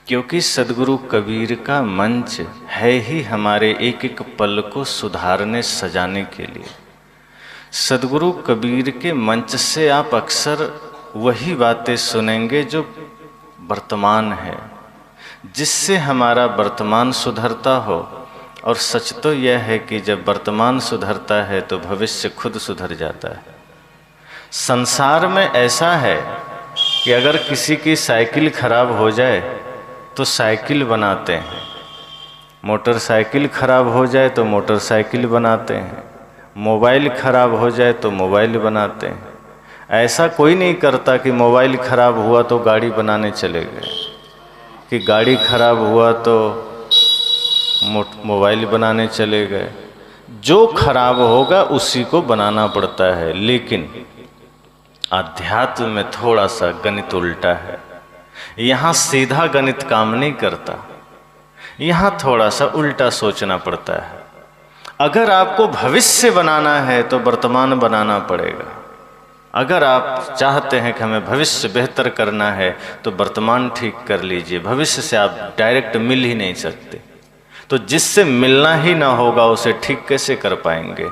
क्योंकि सद्गुरु कबीर का मंच है ही हमारे एक एक पल को सुधारने सजाने के लिए। सद्गुरु कबीर के मंच से आप अक्सर वही बातें सुनेंगे जो वर्तमान है, जिससे हमारा वर्तमान सुधरता हो। और सच तो यह है कि जब वर्तमान सुधरता है तो भविष्य खुद सुधर जाता है। संसार में ऐसा है कि अगर किसी की साइकिल खराब हो जाए तो साइकिल बनाते हैं, मोटरसाइकिल खराब हो जाए तो मोटरसाइकिल बनाते हैं, मोबाइल खराब हो जाए तो मोबाइल बनाते हैं। ऐसा कोई नहीं करता कि मोबाइल खराब हुआ तो गाड़ी बनाने चले गए, कि गाड़ी खराब हुआ तो मोबाइल बनाने चले गए। जो खराब होगा उसी को बनाना पड़ता है। लेकिन अध्यात्म में थोड़ा सा गणित उल्टा है। यहाँ सीधा गणित काम नहीं करता, यहाँ थोड़ा सा उल्टा सोचना पड़ता है। अगर आपको भविष्य बनाना है तो वर्तमान बनाना पड़ेगा। अगर आप चाहते हैं कि हमें भविष्य बेहतर करना है तो वर्तमान ठीक कर लीजिए। भविष्य से आप डायरेक्ट मिल ही नहीं सकते, तो जिससे मिलना ही ना होगा उसे ठीक कैसे कर पाएंगे।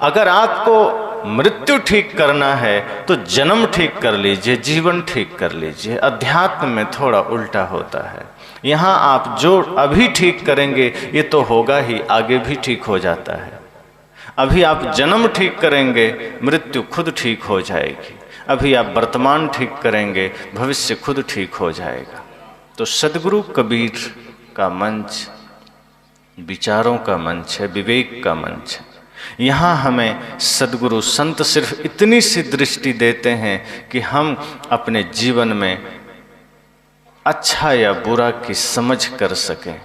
अगर आपको मृत्यु ठीक करना है तो जन्म ठीक कर लीजिए, जीवन ठीक कर लीजिए। अध्यात्म में थोड़ा उल्टा होता है। यहाँ आप जो अभी ठीक करेंगे ये तो होगा ही, आगे भी ठीक हो जाता है। अभी आप जन्म ठीक करेंगे, मृत्यु खुद ठीक हो जाएगी। अभी आप वर्तमान ठीक करेंगे, भविष्य खुद ठीक हो जाएगा। तो सद्गुरु कबीर का मंच विचारों का मंच है, विवेक का मंच है। यहाँ हमें सद्गुरु संत सिर्फ इतनी सी दृष्टि देते हैं कि हम अपने जीवन में अच्छा या बुरा की समझ कर सकें।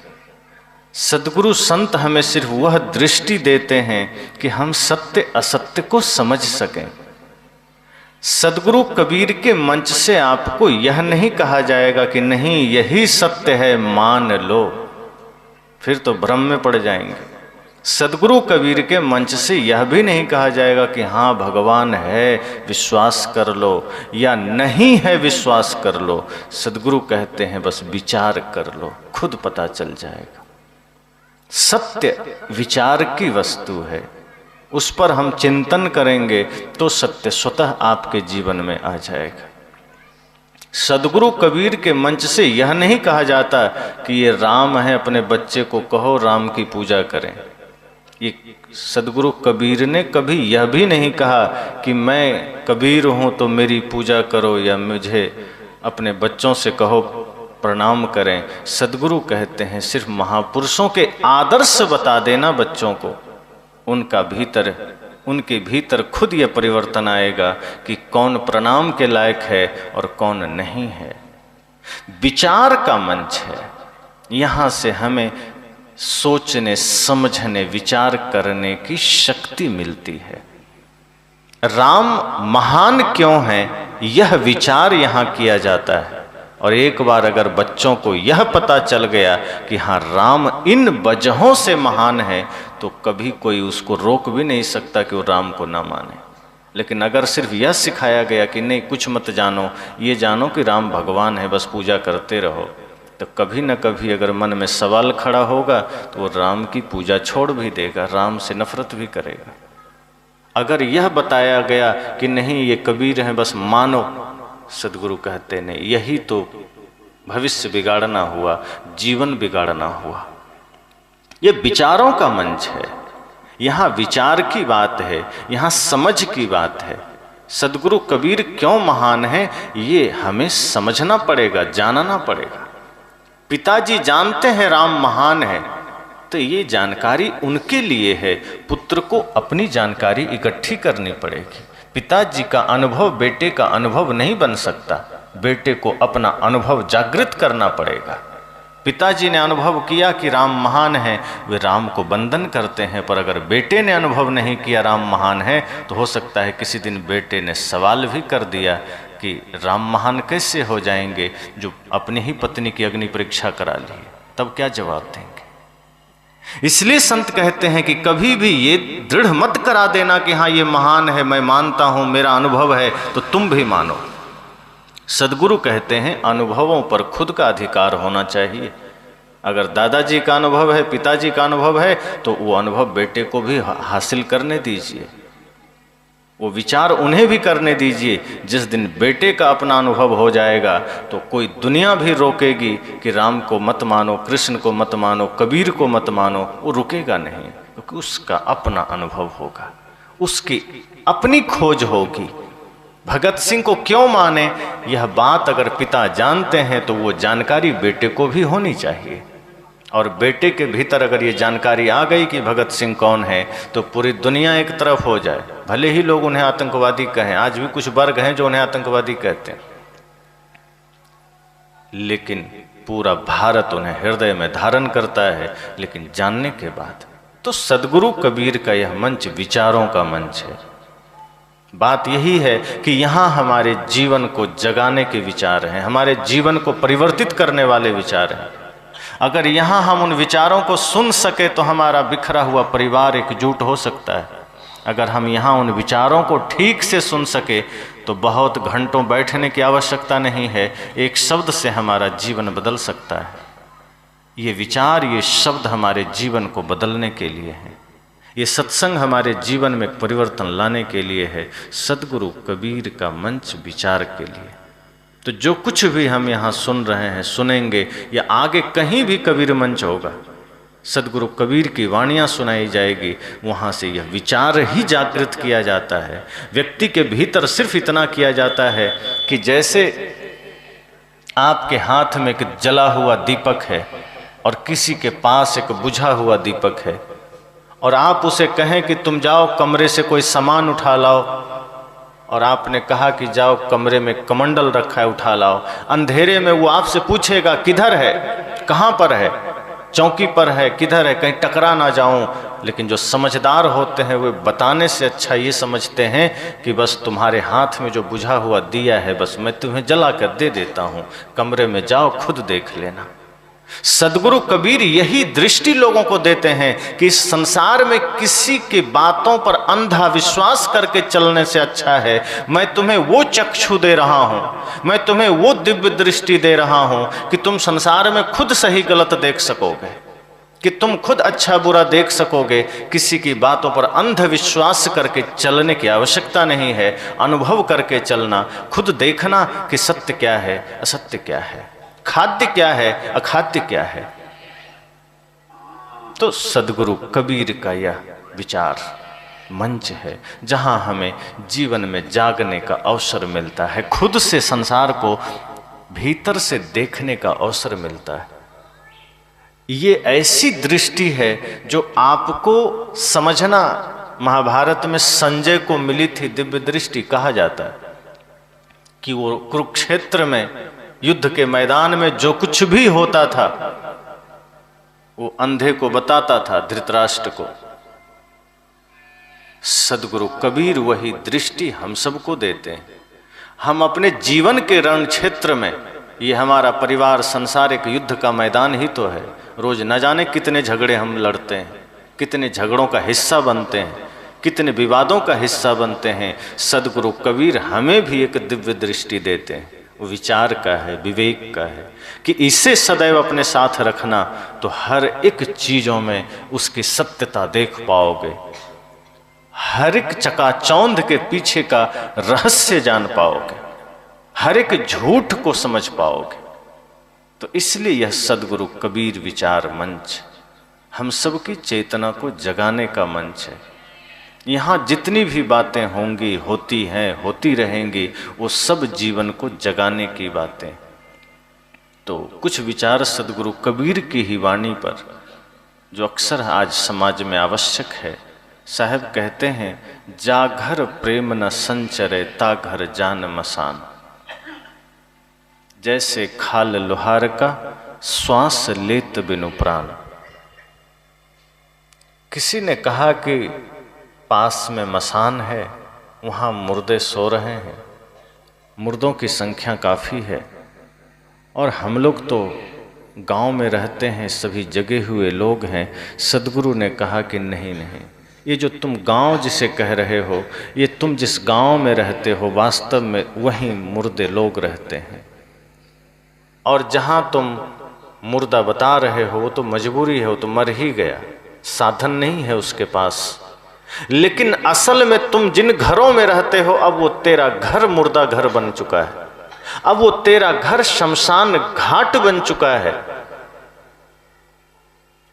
सद्गुरु संत हमें सिर्फ वह दृष्टि देते हैं कि हम सत्य असत्य को समझ सकें। सद्गुरु कबीर के मंच से आपको यह नहीं कहा जाएगा कि नहीं यही सत्य है मान लो, फिर तो भ्रम में पड़ जाएंगे। सद्गुरु कबीर के मंच से यह भी नहीं कहा जाएगा कि हाँ भगवान है विश्वास कर लो, या नहीं है विश्वास कर लो। सद्गुरु कहते हैं बस विचार कर लो, खुद पता चल जाएगा। सत्य विचार की वस्तु है, उस पर हम चिंतन करेंगे तो सत्य स्वतः आपके जीवन में आ जाएगा। सद्गुरु कबीर के मंच से यह नहीं कहा जाता कि ये राम है, अपने बच्चे को कहो राम की पूजा करें। ये सद्गुरु कबीर ने कभी यह भी नहीं कहा कि मैं कबीर हूँ तो मेरी पूजा करो, या मुझे अपने बच्चों से कहो प्रणाम करें। सद्गुरु कहते हैं सिर्फ महापुरुषों के आदर्श बता देना बच्चों को, उनके भीतर खुद यह परिवर्तन आएगा कि कौन प्रणाम के लायक है और कौन नहीं है। विचार का मंच है, यहाँ से हमें सोचने समझने विचार करने की शक्ति मिलती है। राम महान क्यों है यह विचार यहाँ किया जाता है। और एक बार अगर बच्चों को यह पता चल गया कि हाँ राम इन वजहों से महान है, तो कभी कोई उसको रोक भी नहीं सकता कि वो राम को ना माने। लेकिन अगर सिर्फ यह सिखाया गया कि नहीं कुछ मत जानो, ये जानो कि राम भगवान है, बस पूजा करते रहो, तो कभी न कभी अगर मन में सवाल खड़ा होगा तो वो राम की पूजा छोड़ भी देगा, राम से नफरत भी करेगा। अगर यह बताया गया कि नहीं ये कबीर हैं बस मानो, सद्गुरु कहते नहीं, यही तो भविष्य बिगाड़ना हुआ, जीवन बिगाड़ना हुआ। ये विचारों का मंच है, यहाँ विचार की बात है, यहाँ समझ की बात है। सद्गुरु कबीर क्यों महान है ये हमें समझना पड़ेगा, जानना पड़ेगा। पिताजी जानते हैं राम महान है, तो ये जानकारी उनके लिए है। पुत्र को अपनी जानकारी इकट्ठी करनी पड़ेगी। पिताजी का अनुभव बेटे का अनुभव नहीं बन सकता, बेटे को अपना अनुभव जागृत करना पड़ेगा। पिताजी ने अनुभव किया कि राम महान है, वे राम को वंदन करते हैं, पर अगर बेटे ने अनुभव नहीं किया राम महान है, तो हो सकता है किसी दिन बेटे ने सवाल भी कर दिया कि राम महान कैसे हो जाएंगे जो अपनी ही पत्नी की अग्नि परीक्षा करा ली, तब क्या जवाब देंगे। इसलिए संत कहते हैं कि कभी भी ये दृढ़ मत करा देना कि हाँ ये महान है, मैं मानता हूं, मेरा अनुभव है, तो तुम भी मानो। सदगुरु कहते हैं अनुभवों पर खुद का अधिकार होना चाहिए। अगर दादाजी का अनुभव है, पिताजी का अनुभव है, तो वो अनुभव बेटे को भी हासिल करने दीजिए, वो विचार उन्हें भी करने दीजिए। जिस दिन बेटे का अपना अनुभव हो जाएगा तो कोई दुनिया भी रोकेगी कि राम को मत मानो, कृष्ण को मत मानो, कबीर को मत मानो, वो रुकेगा नहीं, क्योंकि उसका अपना अनुभव होगा, उसकी अपनी खोज होगी। भगत सिंह को क्यों माने, यह बात अगर पिता जानते हैं तो वो जानकारी बेटे को भी होनी चाहिए। और बेटे के भीतर अगर ये जानकारी आ गई कि भगत सिंह कौन है, तो पूरी दुनिया एक तरफ हो जाए। भले ही लोग उन्हें आतंकवादी कहें, आज भी कुछ वर्ग हैं जो उन्हें आतंकवादी कहते हैं, लेकिन पूरा भारत उन्हें हृदय में धारण करता है। लेकिन जानने के बाद तो सदगुरु कबीर का यह मंच विचारों का मंच है। बात यही है कि यहाँ हमारे जीवन को जगाने के विचार हैं, हमारे जीवन को परिवर्तित करने वाले विचार हैं। अगर यहाँ हम उन विचारों को सुन सके तो हमारा बिखरा हुआ परिवार एकजुट हो सकता है। अगर हम यहाँ उन विचारों को ठीक से सुन सके तो बहुत घंटों बैठने की आवश्यकता नहीं है, एक शब्द से हमारा जीवन बदल सकता है। ये विचार, ये शब्द हमारे जीवन को बदलने के लिए हैं। ये सत्संग हमारे जीवन में परिवर्तन लाने के लिए है। सदगुरु कबीर का मंच विचार के लिए। तो जो कुछ भी हम यहाँ सुन रहे हैं, सुनेंगे, या आगे कहीं भी कबीर मंच होगा, सदगुरु कबीर की वाणियाँ सुनाई जाएगी, वहाँ से यह विचार ही जागृत किया जाता है। व्यक्ति के भीतर सिर्फ इतना किया जाता है कि जैसे आपके हाथ में एक जला हुआ दीपक है और किसी के पास एक बुझा हुआ दीपक है, और आप उसे कहें कि तुम जाओ कमरे से कोई सामान उठा लाओ, और आपने कहा कि जाओ कमरे में कमंडल रखा है उठा लाओ। अंधेरे में वो आपसे पूछेगा किधर है, कहाँ पर है, चौकी पर है, किधर है, कहीं टकरा ना जाऊं। लेकिन जो समझदार होते हैं वे बताने से अच्छा ये समझते हैं कि बस तुम्हारे हाथ में जो बुझा हुआ दिया है, बस मैं तुम्हें जला कर दे देता हूँ, कमरे में जाओ खुद देख लेना। सदगुरु कबीर यही दृष्टि लोगों को देते हैं कि इस संसार में किसी की बातों पर अंधा विश्वास करके चलने से अच्छा है मैं तुम्हें वो चक्षु दे रहा हूं, मैं तुम्हें वो दिव्य दृष्टि दे रहा हूं कि तुम संसार में खुद सही गलत देख सकोगे, कि तुम खुद अच्छा बुरा देख सकोगे। किसी की बातों पर अंध विश्वास करके चलने की आवश्यकता नहीं है। अनुभव करके चलना, खुद देखना कि सत्य क्या है, असत्य क्या है, खाद्य क्या है, अखाद्य क्या है। तो सदगुरु कबीर का यह विचार मंच है जहां हमें जीवन में जागने का अवसर मिलता है, खुद से संसार को भीतर से देखने का अवसर मिलता है। ये ऐसी दृष्टि है जो आपको समझना, महाभारत में संजय को मिली थी दिव्य दृष्टि। कहा जाता है कि वो कुरुक्षेत्र में युद्ध के मैदान में जो कुछ भी होता था वो अंधे को बताता था, धृतराष्ट्र को। सदगुरु कबीर वही दृष्टि हम सबको देते हैं। हम अपने जीवन के रण क्षेत्र में, ये हमारा परिवार संसार एक युद्ध का मैदान ही तो है। रोज न जाने कितने झगड़े हम लड़ते हैं, कितने झगड़ों का हिस्सा बनते हैं, कितने विवादों का हिस्सा बनते हैं। सदगुरु कबीर हमें भी एक दिव्य दृष्टि देते हैं, वो विचार का है, विवेक का है, कि इसे सदैव अपने साथ रखना तो हर एक चीजों में उसकी सत्यता देख पाओगे, हर एक चकाचौंध के पीछे का रहस्य जान पाओगे, हर एक झूठ को समझ पाओगे। तो इसलिए यह सदगुरु कबीर विचार मंच हम सबकी चेतना को जगाने का मंच है। यहाँ जितनी भी बातें होंगी, होती हैं, होती रहेंगी, वो सब जीवन को जगाने की बातें। तो कुछ विचार सदगुरु कबीर की ही वाणी पर जो अक्सर आज समाज में आवश्यक है। साहब कहते हैं, जाघर प्रेम न संचरे ता घर जान मसान। जैसे खाल लोहार का श्वास लेत बिनु प्राण। किसी ने कहा कि पास में मसान है, वहाँ मुर्दे सो रहे हैं, मुर्दों की संख्या काफ़ी है, और हम लोग तो गांव में रहते हैं, सभी जगे हुए लोग हैं। सदगुरु ने कहा कि नहीं नहीं, ये जो तुम गांव जिसे कह रहे हो, ये तुम जिस गांव में रहते हो वास्तव में वहीं मुर्दे लोग रहते हैं। और जहां तुम मुर्दा बता रहे हो वो तो मजबूरी है, वो तो मर ही गया, साधन नहीं है उसके पास। लेकिन असल में तुम जिन घरों में रहते हो अब वो तेरा घर मुर्दा घर बन चुका है, अब वो तेरा घर शमशान घाट बन चुका है।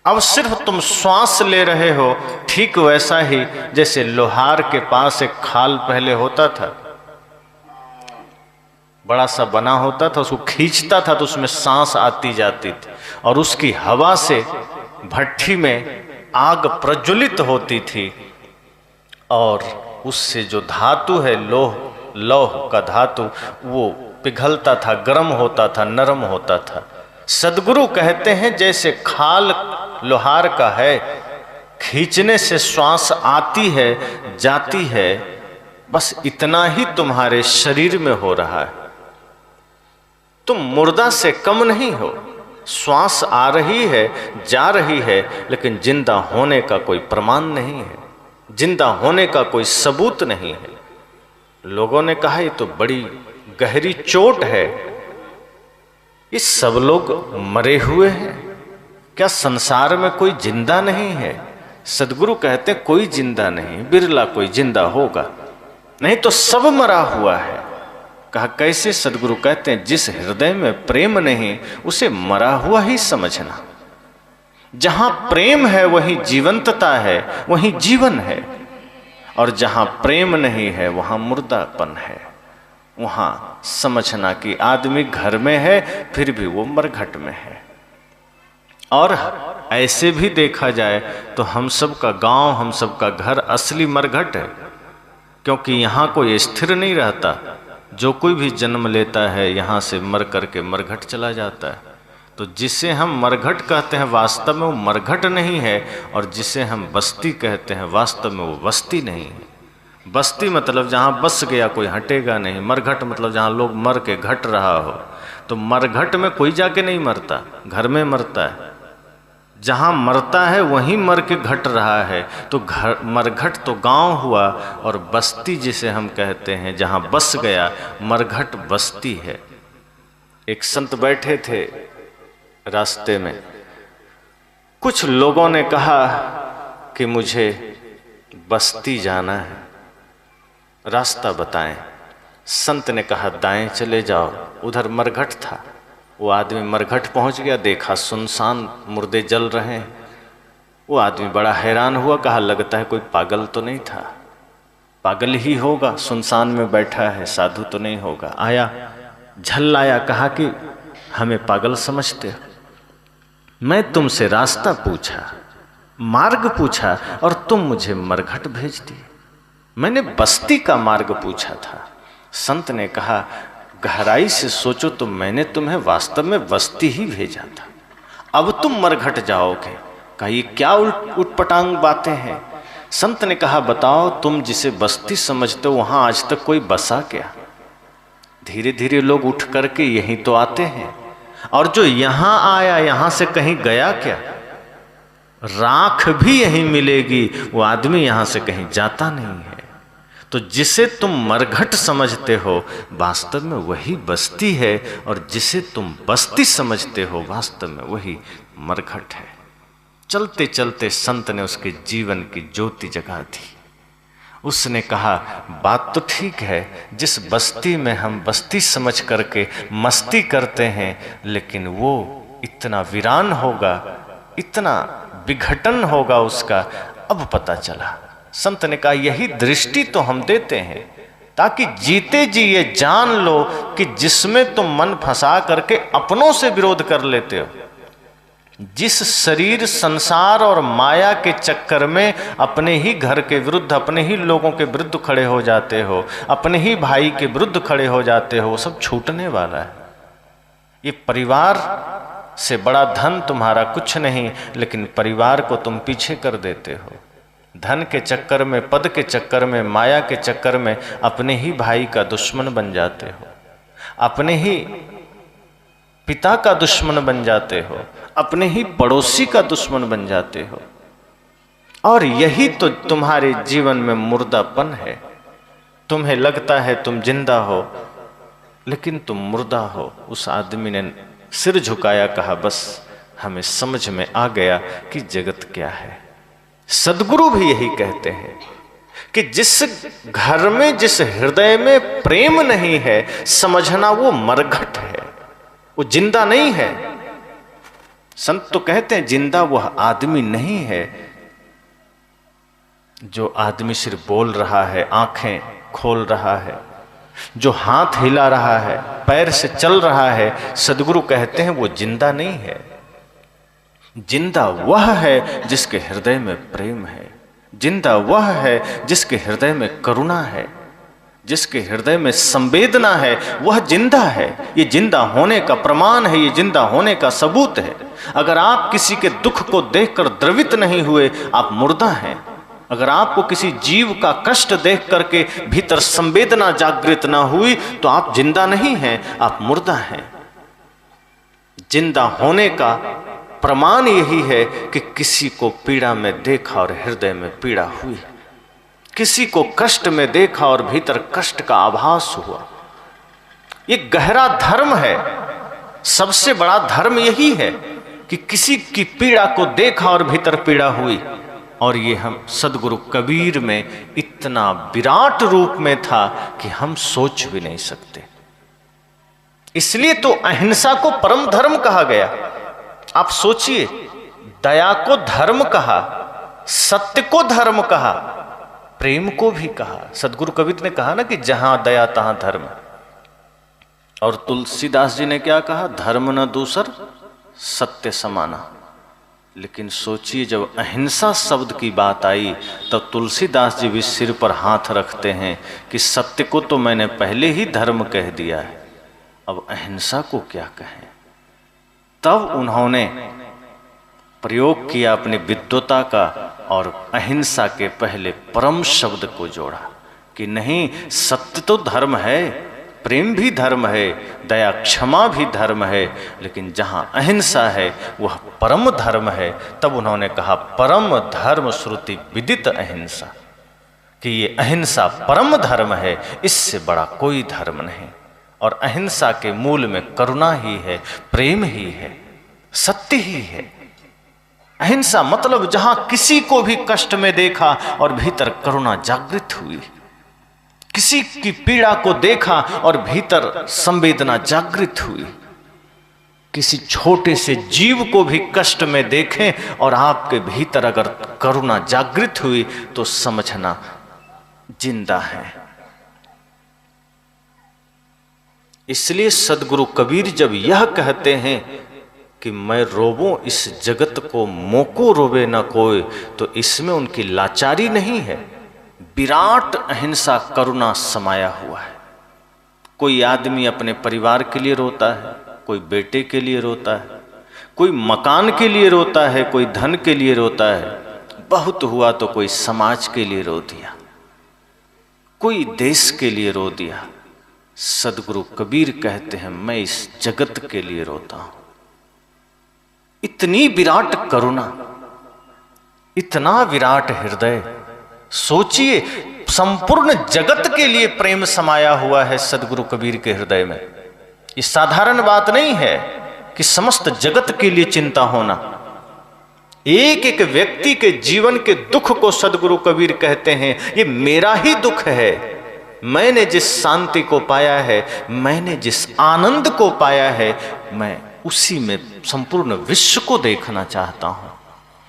अब सिर्फ तुम श्वास ले रहे हो। ठीक वैसा ही जैसे लोहार के पास एक खाल पहले होता था, बड़ा सा बना होता था, उसको खींचता था तो उसमें सांस आती जाती थी और उसकी हवा से भट्ठी में आग प्रज्वलित होती थी और उससे जो धातु है लौह का धातु वो पिघलता था, गर्म होता था, नरम होता था। सद्गुरु कहते हैं जैसे खाल लोहार का है, खींचने से श्वास आती है जाती है, बस इतना ही तुम्हारे शरीर में हो रहा है। तुम मुर्दा से कम नहीं हो, श्वास आ रही है जा रही है, लेकिन जिंदा होने का कोई प्रमाण नहीं है, जिंदा होने का कोई सबूत नहीं है। लोगों ने कहा ये तो बड़ी गहरी चोट है, ये सब लोग मरे हुए हैं, क्या संसार में कोई जिंदा नहीं है? सद्गुरु कहते कोई जिंदा नहीं, बिरला कोई जिंदा होगा, नहीं तो सब मरा हुआ है। कहा कैसे? सद्गुरु कहते हैं जिस हृदय में प्रेम नहीं उसे मरा हुआ ही समझना। जहां प्रेम है वहीं जीवंतता है, वहीं जीवन है, और जहां प्रेम नहीं है वहां मुर्दापन है। वहां समझना कि आदमी घर में है फिर भी वो मरघट में है। और ऐसे भी देखा जाए तो हम सब का गांव, हम सब का घर असली मरघट है, क्योंकि यहाँ कोई स्थिर नहीं रहता। जो कोई भी जन्म लेता है यहाँ से मर करके मरघट चला जाता है। तो जिसे हम मरघट कहते हैं वास्तव में वो मरघट नहीं है, और जिसे हम बस्ती कहते हैं वास्तव में वो बस्ती नहीं है। बस्ती मतलब जहाँ बस गया कोई हटेगा नहीं, मरघट मतलब जहाँ लोग मर के घट रहा हो। तो मरघट में कोई जाके नहीं मरता, घर में मरता है। जहाँ मरता है वहीं मर के घट रहा है। तो घर मरघट तो गांव हुआ, और बस्ती जिसे हम कहते हैं जहाँ बस गया, मरघट बस्ती है। एक संत बैठे थे रास्ते में, कुछ लोगों ने कहा कि मुझे बस्ती जाना है, रास्ता बताएं। संत ने कहा दाएं चले जाओ, उधर मरघट था। वो आदमी मरघट पहुंच गया, देखा सुनसान मुर्दे जल रहे हैं। वो आदमी बड़ा हैरान हुआ, कहा लगता है कोई पागल तो नहीं था, पागल ही होगा, सुनसान में बैठा है, साधु तो नहीं होगा। आया, झल आया, कहा कि हमें पागल समझते हो, मैं तुमसे रास्ता पूछा, मार्ग पूछा, और तुम मुझे मरघट भेज दिए। मैंने बस्ती का मार्ग पूछा था। संत ने कहा गहराई से सोचो तो मैंने तुम्हें वास्तव में बस्ती ही भेजा था, अब तुम मरघट जाओगे। कहा ये क्या उटपटांग बातें हैं? संत ने कहा बताओ तुम जिसे बस्ती समझते हो वहां आज तक कोई बसा क्या? धीरे धीरे लोग उठ करके यहीं तो आते हैं, और जो यहां आया यहां से कहीं गया क्या? राख भी यहीं मिलेगी, वो आदमी यहां से कहीं जाता नहीं है। तो जिसे तुम मरघट समझते हो वास्तव में वही बस्ती है, और जिसे तुम बस्ती समझते हो वास्तव में वही मरघट है। चलते चलते संत ने उसके जीवन की ज्योति जगा दी। उसने कहा बात तो ठीक है, जिस बस्ती में हम बस्ती समझ करके मस्ती करते हैं, लेकिन वो इतना वीरान होगा, इतना विघटन होगा उसका, अब पता चला। संत ने कहा यही दृष्टि तो हम देते हैं, ताकि जीते जी ये जान लो कि जिसमें तुम मन फंसा करके अपनों से विरोध कर लेते हो, जिस शरीर संसार और माया के चक्कर में अपने ही घर के विरुद्ध, अपने ही लोगों के विरुद्ध खड़े हो जाते हो, अपने ही भाई के विरुद्ध खड़े हो जाते हो, वो सब छूटने वाला है। ये परिवार से बड़ा धन तुम्हारा कुछ नहीं, लेकिन परिवार को तुम पीछे कर देते हो। धन के चक्कर में, पद के चक्कर में, माया के चक्कर में अपने ही भाई का दुश्मन बन जाते हो, अपने ही पिता का दुश्मन बन जाते हो, अपने ही पड़ोसी का दुश्मन बन जाते हो। और यही तो तुम्हारे जीवन में मुर्दापन है। तुम्हें लगता है तुम जिंदा हो, लेकिन तुम मुर्दा हो। उस आदमी ने सिर झुकाया, कहा बस हमें समझ में आ गया कि जगत क्या है। सद्गुरु भी यही कहते हैं कि जिस घर में, जिस हृदय में प्रेम नहीं है, समझना वो मरघट है, वो जिंदा नहीं है। संत तो कहते हैं जिंदा वह आदमी नहीं है जो आदमी सिर्फ बोल रहा है, आंखें खोल रहा है, जो हाथ हिला रहा है, पैर से चल रहा है। सद्गुरु कहते हैं वो जिंदा नहीं है। जिंदा वह है जिसके हृदय में प्रेम है, जिंदा वह है जिसके हृदय में करुणा है, जिसके हृदय में संवेदना है, वह जिंदा है। ये जिंदा होने का प्रमाण है, ये जिंदा होने का सबूत है। अगर आप किसी के दुख को देखकर द्रवित नहीं हुए, आप मुर्दा हैं। अगर आपको किसी जीव का कष्ट देख करके भीतर संवेदना जागृत ना हुई, तो आप जिंदा नहीं हैं, आप मुर्दा हैं। जिंदा होने का प्रमाण यही है कि किसी को पीड़ा में देखा और हृदय में पीड़ा हुई, किसी को कष्ट में देखा और भीतर कष्ट का आभास हुआ। ये गहरा धर्म है। सबसे बड़ा धर्म यही है कि किसी की पीड़ा को देखा और भीतर पीड़ा हुई। और ये हम सद्गुरु कबीर में इतना विराट रूप में था कि हम सोच भी नहीं सकते। इसलिए तो अहिंसा को परम धर्म कहा गया। आप सोचिए, दया को धर्म कहा, सत्य को धर्म कहा, प्रेम को भी कहा। सद्गुरु कबीर ने कहा ना कि जहां दया तहां धर्म। और तुलसीदास जी ने क्या कहा? धर्म न दूसर सत्य समाना। लेकिन सोचिए, जब अहिंसा शब्द की बात आई तब तुलसीदास जी भी सिर पर हाथ रखते हैं कि सत्य को तो मैंने पहले ही धर्म कह दिया है, अब अहिंसा को क्या कहें। तब उन्होंने प्रयोग किया अपनी विद्वता का और अहिंसा के पहले परम शब्द को जोड़ा कि नहीं, सत्य तो धर्म है, प्रेम भी धर्म है, दया क्षमा भी धर्म है, लेकिन जहां अहिंसा है वह परम धर्म है। तब उन्होंने कहा परम धर्म श्रुति विदित अहिंसा, कि ये अहिंसा परम धर्म है, इससे बड़ा कोई धर्म नहीं। और अहिंसा के मूल में करुणा ही है, प्रेम ही है, सत्य ही है। अहिंसा मतलब जहां किसी को भी कष्ट में देखा और भीतर करुणा जागृत हुई, किसी की पीड़ा को देखा और भीतर संवेदना जागृत हुई, किसी छोटे से जीव को भी कष्ट में देखें और आपके भीतर अगर करुणा जागृत हुई तो समझना जिंदा है। इसलिए सद्गुरु कबीर जब यह कहते हैं कि मैं रोवूं इस जगत को मोको रोवे न कोई, तो इसमें उनकी लाचारी नहीं है, विराट अहिंसा करुणा समाया हुआ है। कोई आदमी अपने परिवार के लिए रोता है, कोई बेटे के लिए रोता है, कोई मकान के लिए रोता है, कोई धन के लिए रोता है, बहुत हुआ तो कोई समाज के लिए रो दिया, कोई देश के लिए रो दिया। सद्गुरु कबीर कहते हैं मैं इस जगत के लिए रोता हूं। इतनी विराट करुणा, इतना विराट हृदय। सोचिए, संपूर्ण जगत के लिए प्रेम समाया हुआ है सद्गुरु कबीर के हृदय में। ये साधारण बात नहीं है कि समस्त जगत के लिए चिंता होना। एक एक व्यक्ति के जीवन के दुख को सद्गुरु कबीर कहते हैं ये मेरा ही दुख है। मैंने जिस शांति को पाया है, मैंने जिस आनंद को पाया है, मैं उसी में संपूर्ण विश्व को देखना चाहता हूं।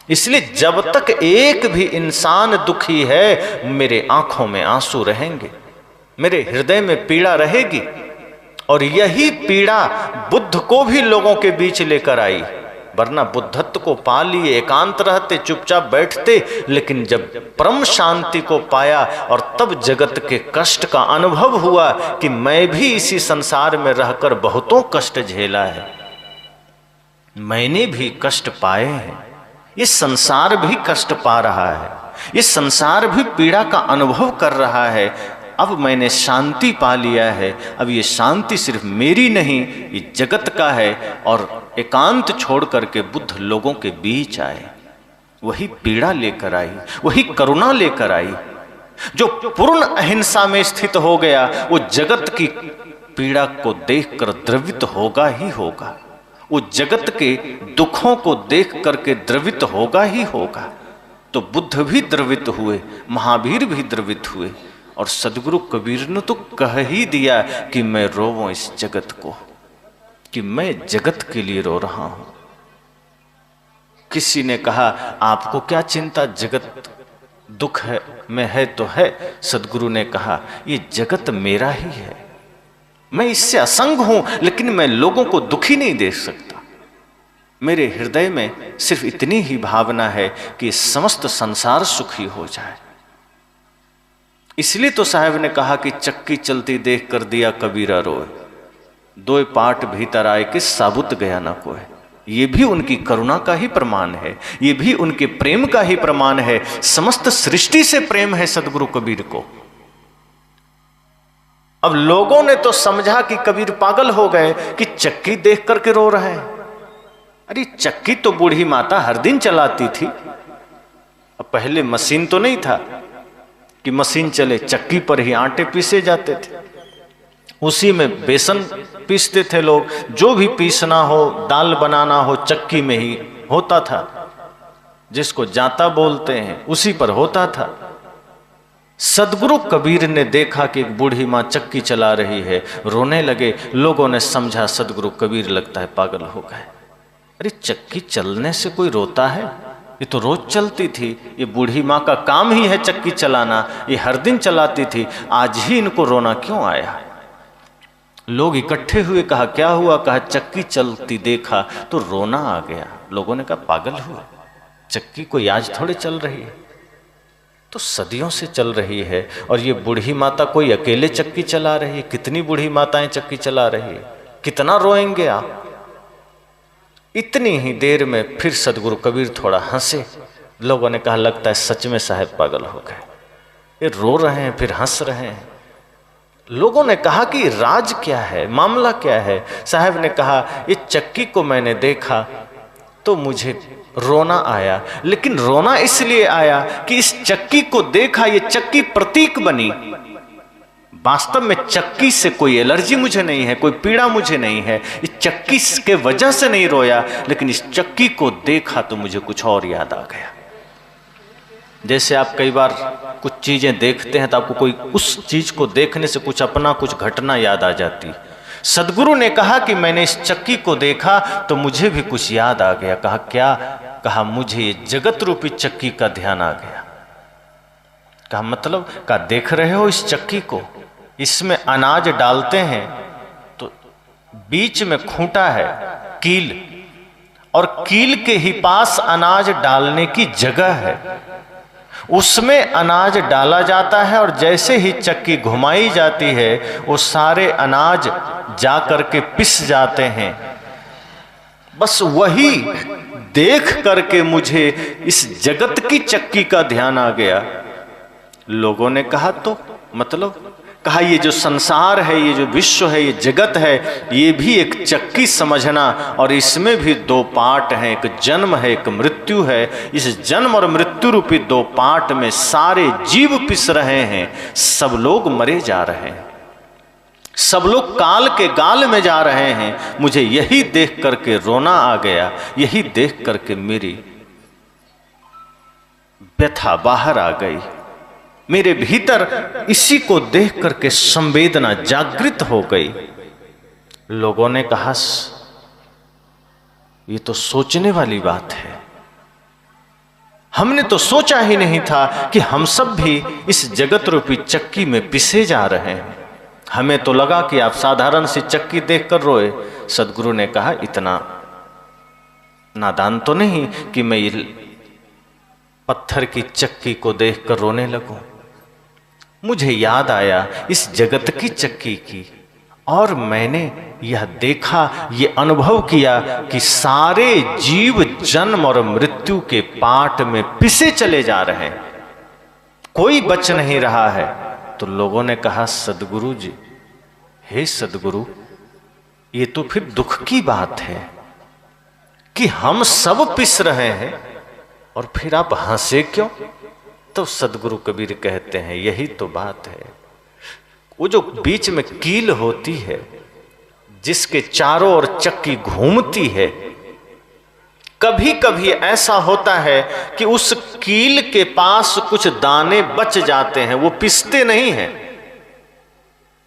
इसलिए जब तक एक भी इंसान दुखी है, मेरे आंखों में आंसू रहेंगे, मेरे हृदय में पीड़ा रहेगी। और यही पीड़ा बुद्ध को भी लोगों के बीच लेकर आई, वरना बुद्धत्व को पा लिए एकांत रहते, चुपचाप बैठते। लेकिन जब परम शांति को पाया और तब जगत के कष्ट का अनुभव हुआ कि मैं भी इसी संसार में रहकर बहुतों कष्ट झेला है, मैंने भी कष्ट पाए हैं, ये संसार भी कष्ट पा रहा है, ये संसार भी पीड़ा का अनुभव कर रहा है। अब मैंने शांति पा लिया है, अब ये शांति सिर्फ मेरी नहीं, ये जगत का है। और एकांत छोड़ करके बुद्ध लोगों के बीच आए वही पीड़ा लेकर आई, वही करुणा लेकर आई। जो पूर्ण अहिंसा में स्थित हो गया वो जगत की पीड़ा को देखकर द्रवित होगा ही होगा, वो जगत के दुखों को देख करके द्रवित होगा ही होगा। तो बुद्ध भी द्रवित हुए, महावीर भी द्रवित हुए, और सदगुरु कबीर ने तो कह ही दिया कि मैं रोऊं इस जगत को, कि मैं जगत के लिए रो रहा हूं। किसी ने कहा आपको क्या चिंता, जगत दुख है में है तो है। सदगुरु ने कहा ये जगत मेरा ही है, मैं इससे असंग हूं, लेकिन मैं लोगों को दुखी नहीं देख सकता। मेरे हृदय में सिर्फ इतनी ही भावना है कि समस्त संसार सुखी हो जाए। इसलिए तो साहब ने कहा कि चक्की चलती देख कर दिया कबीरा रोए, दो पाट भीतर आए कि साबुत गया ना कोई। ये भी उनकी करुणा का ही प्रमाण है, ये भी उनके प्रेम का ही प्रमाण है। समस्त सृष्टि से प्रेम है सदगुरु कबीर को। अब लोगों ने तो समझा कि कबीर पागल हो गए कि चक्की देख करके रो रहे हैं। अरे चक्की तो बूढ़ी माता हर दिन चलाती थी। अब पहले मशीन तो नहीं था कि मशीन चले, चक्की पर ही आटे पीसे जाते थे, उसी में बेसन पीसते थे लोग। जो भी पीसना हो, दाल बनाना हो, चक्की में ही होता था। जिसको जाता बोलते हैं उसी पर होता था। सदगुरु कबीर ने देखा कि एक बूढ़ी माँ चक्की चला रही है, रोने लगे। लोगों ने समझा सदगुरु कबीर लगता है पागल हो गए। अरे चक्की चलने से कोई रोता है? ये तो रोज चलती थी, ये बूढ़ी माँ का काम ही है चक्की चलाना, ये हर दिन चलाती थी, आज ही इनको रोना क्यों आया? लोग इकट्ठे हुए, कहा क्या हुआ? कहा चक्की चलती देखा तो रोना आ गया। लोगों ने कहा पागल हुआ, चक्की कोई आज थोड़े चल रही है, तो सदियों से चल रही है। और ये बूढ़ी माता कोई अकेले चक्की चला रही है? कितनी बूढ़ी माताएं चक्की चला रही है, कितना रोएंगे आप? इतनी ही देर में फिर सदगुरु कबीर थोड़ा हंसे। लोगों ने कहा लगता है सच में साहब पागल हो गए, ये रो रहे हैं फिर हंस रहे हैं। लोगों ने कहा कि राज क्या है, मामला क्या है? साहब ने कहा ये चक्की को मैंने देखा तो मुझे रोना आया, लेकिन रोना इसलिए आया कि इस चक्की को देखा, ये चक्की प्रतीक बनी। वास्तव में चक्की से कोई एलर्जी मुझे नहीं है, कोई पीड़ा मुझे नहीं है, इस चक्की के वजह से नहीं रोया, लेकिन इस चक्की को देखा तो मुझे कुछ और याद आ गया। जैसे आप कई बार कुछ चीजें देखते हैं तो आपको कोई उस चीज को देखने से कुछ अपना कुछ घटना याद आ जाती। सदगुरु ने कहा कि मैंने इस चक्की को देखा तो मुझे भी कुछ याद आ गया। कहा क्या? कहा मुझे ये जगत रूपी चक्की का ध्यान आ गया। कहा मतलब? कहा देख रहे हो इस चक्की को, इसमें अनाज डालते हैं तो बीच में खूंटा है, कील, और कील के ही पास अनाज डालने की जगह है। उसमें अनाज डाला जाता है और जैसे ही चक्की घुमाई जाती है वो सारे अनाज जा करके पिस जाते हैं। बस वही देख करके मुझे इस जगत की चक्की का ध्यान आ गया। लोगों ने कहा तो मतलब? कहा ये जो संसार है, ये जो विश्व है, ये जगत है, ये भी एक चक्की समझना, और इसमें भी दो पार्ट हैं, एक जन्म है एक मृत्यु है। इस जन्म और मृत्यु रूपी दो पार्ट में सारे जीव पिस रहे हैं, सब लोग मरे जा रहे हैं, सब लोग काल के गाल में जा रहे हैं। मुझे यही देख करके रोना आ गया, यही देख करके मेरी व्यथा बाहर आ गई। मेरे भीतर इसी को देख करके संवेदना जागृत हो गई। लोगों ने कहा ये तो सोचने वाली बात है, हमने तो सोचा ही नहीं था कि हम सब भी इस जगत रूपी चक्की में पिसे जा रहे हैं। हमें तो लगा कि आप साधारण सी चक्की देखकर रोए। सदगुरु ने कहा इतना नादान तो नहीं कि मैं ये पत्थर की चक्की को देखकर रोने लगूं। मुझे याद आया इस जगत की चक्की की, और मैंने यह देखा, ये अनुभव किया कि सारे जीव जन्म और मृत्यु के पाट में पिसे चले जा रहे हैं, कोई बच नहीं रहा है। तो लोगों ने कहा सदगुरु जी, हे सदगुरु, ये तो फिर दुख की बात है कि हम सब पिस रहे हैं और फिर आप हंसे क्यों? तो सदगुरु कबीर कहते हैं यही तो बात है। वो जो बीच में कील होती है, जिसके चारों ओर चक्की घूमती है, कभी कभी ऐसा होता है कि उस कील के पास कुछ दाने बच जाते हैं, वो पिसते नहीं हैं।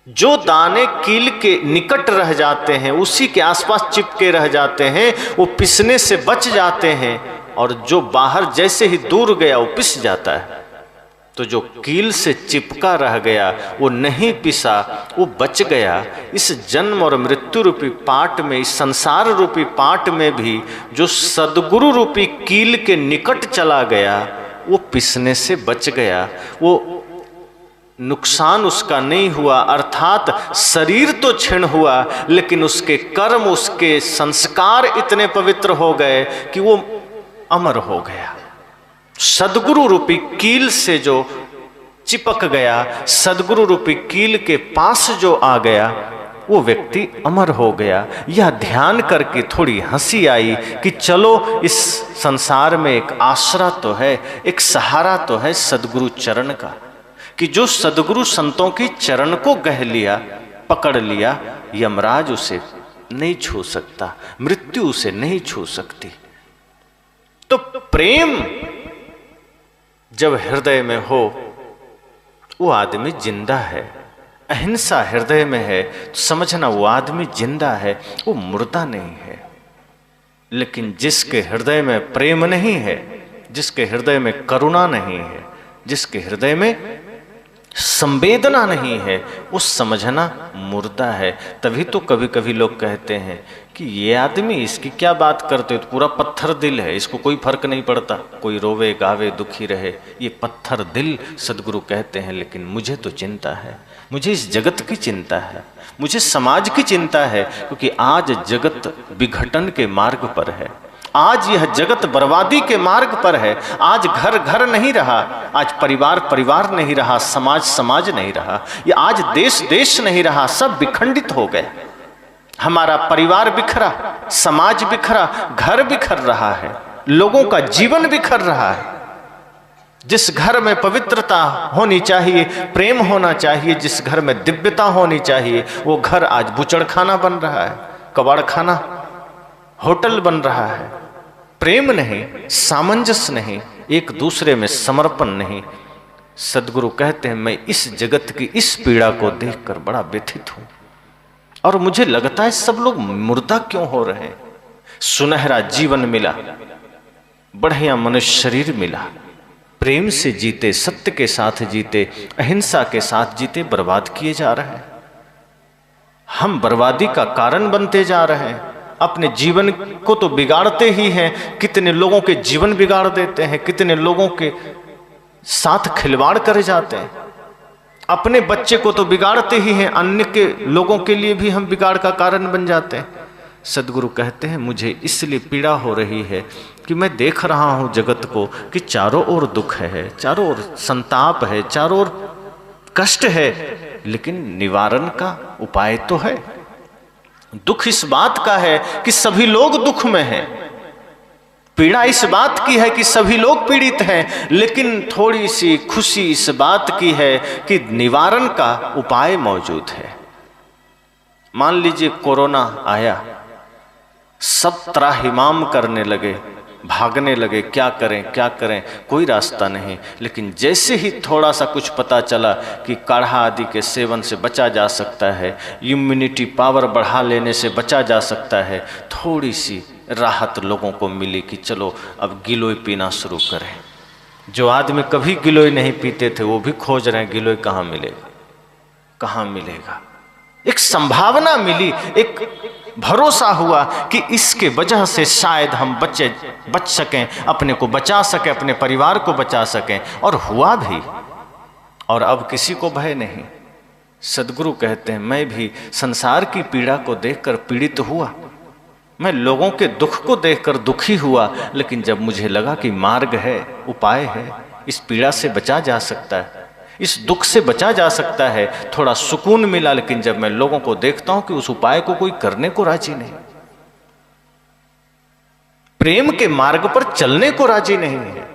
जो दाने कील के निकट रह जाते हैं, उसी के आसपास चिपके रह जाते हैं, वो पिसने से बच जाते हैं, और जो बाहर जैसे ही दूर गया वो पिस जाता है। तो जो कील से चिपका रह गया वो नहीं पिसा, वो बच गया। इस जन्म और मृत्यु रूपी पाट में, इस संसार रूपी पाट में भी जो सदगुरु रूपी कील के निकट चला गया वो पिसने से बच गया, वो नुकसान उसका नहीं हुआ। अर्थात शरीर तो क्षीण हुआ, लेकिन उसके कर्म, उसके संस्कार इतने पवित्र हो गए कि वो अमर हो गया। सदगुरु रूपी कील से जो चिपक गया, सदगुरु रूपी कील के पास जो आ गया, वो व्यक्ति अमर हो गया। यह ध्यान करके थोड़ी हंसी आई कि चलो इस संसार में एक आसरा तो है, एक सहारा तो है सदगुरु चरण का, कि जो सदगुरु संतों की चरण को गह लिया, पकड़ लिया, यमराज उसे नहीं छू सकता, मृत्यु उसे नहीं छू सकती। तो प्रेम जब हृदय में हो वो आदमी जिंदा है। अहिंसा हृदय में है तो समझना वो आदमी जिंदा है, वो मुर्दा नहीं है। लेकिन जिसके हृदय में प्रेम नहीं है, जिसके हृदय में करुणा नहीं है, जिसके हृदय में संवेदना नहीं है, वो समझना मुर्दा है। तभी तो कभी कभी लोग कहते हैं कि ये आदमी, इसकी क्या बात करते हो, तो पूरा पत्थर दिल है, इसको कोई फर्क नहीं पड़ता, कोई रोवे गावे दुखी रहे, ये पत्थर दिल सदगुरु कहते हैं। लेकिन मुझे तो चिंता है, मुझे इस जगत की चिंता है, मुझे समाज की चिंता है, क्योंकि आज जगत विघटन के मार्ग पर है, आज यह जगत बर्बादी के मार्ग पर है। आज घर घर नहीं रहा, आज परिवार परिवार नहीं रहा, समाज समाज नहीं रहा, ये आज देश देश नहीं रहा, सब विखंडित हो गए। हमारा परिवार बिखरा, समाज बिखरा, घर बिखर रहा है, लोगों का जीवन बिखर रहा है। जिस घर में पवित्रता होनी चाहिए, प्रेम होना चाहिए, जिस घर में दिव्यता होनी चाहिए, वो घर आज बुचड़खाना बन रहा है, कबाड़खाना, होटल बन रहा है। प्रेम नहीं, सामंजस्य नहीं, एक दूसरे में समर्पण नहीं। सदगुरु कहते हैं मैं इस जगत की इस पीड़ा को देखकर बड़ा व्यथित हूं, और मुझे लगता है सब लोग मुर्दा क्यों हो रहे हैं। सुनहरा जीवन मिला, बढ़िया मनुष्य शरीर मिला, प्रेम से जीते, सत्य के साथ जीते, अहिंसा के साथ जीते, बर्बाद किए जा रहे हैं। हम बर्बादी का कारण बनते जा रहे हैं, अपने जीवन को तो बिगाड़ते ही हैं। कितने लोगों के जीवन बिगाड़ देते हैं, कितने लोगों के साथ खिलवाड़ करे जाते हैं। अपने बच्चे को तो बिगाड़ते ही हैं, अन्य के लोगों के लिए भी हम बिगाड़ का कारण बन जाते हैं। सदगुरु कहते हैं मुझे इसलिए पीड़ा हो रही है कि मैं देख रहा हूं जगत को कि चारों ओर दुख है, चारों ओर संताप है, चारों ओर कष्ट है, लेकिन निवारण का उपाय तो है। दुख इस बात का है कि सभी लोग दुख में हैं, पीड़ा इस बात की है कि सभी लोग पीड़ित हैं, लेकिन थोड़ी सी खुशी इस बात की है कि निवारण का उपाय मौजूद है। मान लीजिए कोरोना आया, सब त्राहिमाम करने लगे, भागने लगे, क्या करें क्या करें, कोई रास्ता नहीं। लेकिन जैसे ही थोड़ा सा कुछ पता चला कि काढ़ा आदि के सेवन से बचा जा सकता है, इम्यूनिटी पावर बढ़ा लेने से बचा जा सकता है, थोड़ी सी राहत लोगों को मिली कि चलो अब गिलोय पीना शुरू करें। जो आदमी कभी गिलोय नहीं पीते थे वो भी खोज रहे हैं गिलोय कहाँ मिलेगा, कहाँ मिलेगा। एक संभावना मिली, एक भरोसा हुआ कि इसके वजह से शायद हम बच सकें, अपने को बचा सकें, अपने परिवार को बचा सकें, और हुआ भी। और अब किसी को भय नहीं। सदगुरु कहते हैं मैं भी संसार की पीड़ा को देखकर पीड़ित हुआ, मैं लोगों के दुख को देखकर दुखी हुआ, लेकिन जब मुझे लगा कि मार्ग है, उपाय है, इस पीड़ा से बचा जा सकता है, इस दुख से बचा जा सकता है, थोड़ा सुकून मिला। लेकिन जब मैं लोगों को देखता हूं कि उस उपाय को कोई करने को राजी नहीं, प्रेम के मार्ग पर चलने को राजी नहीं है,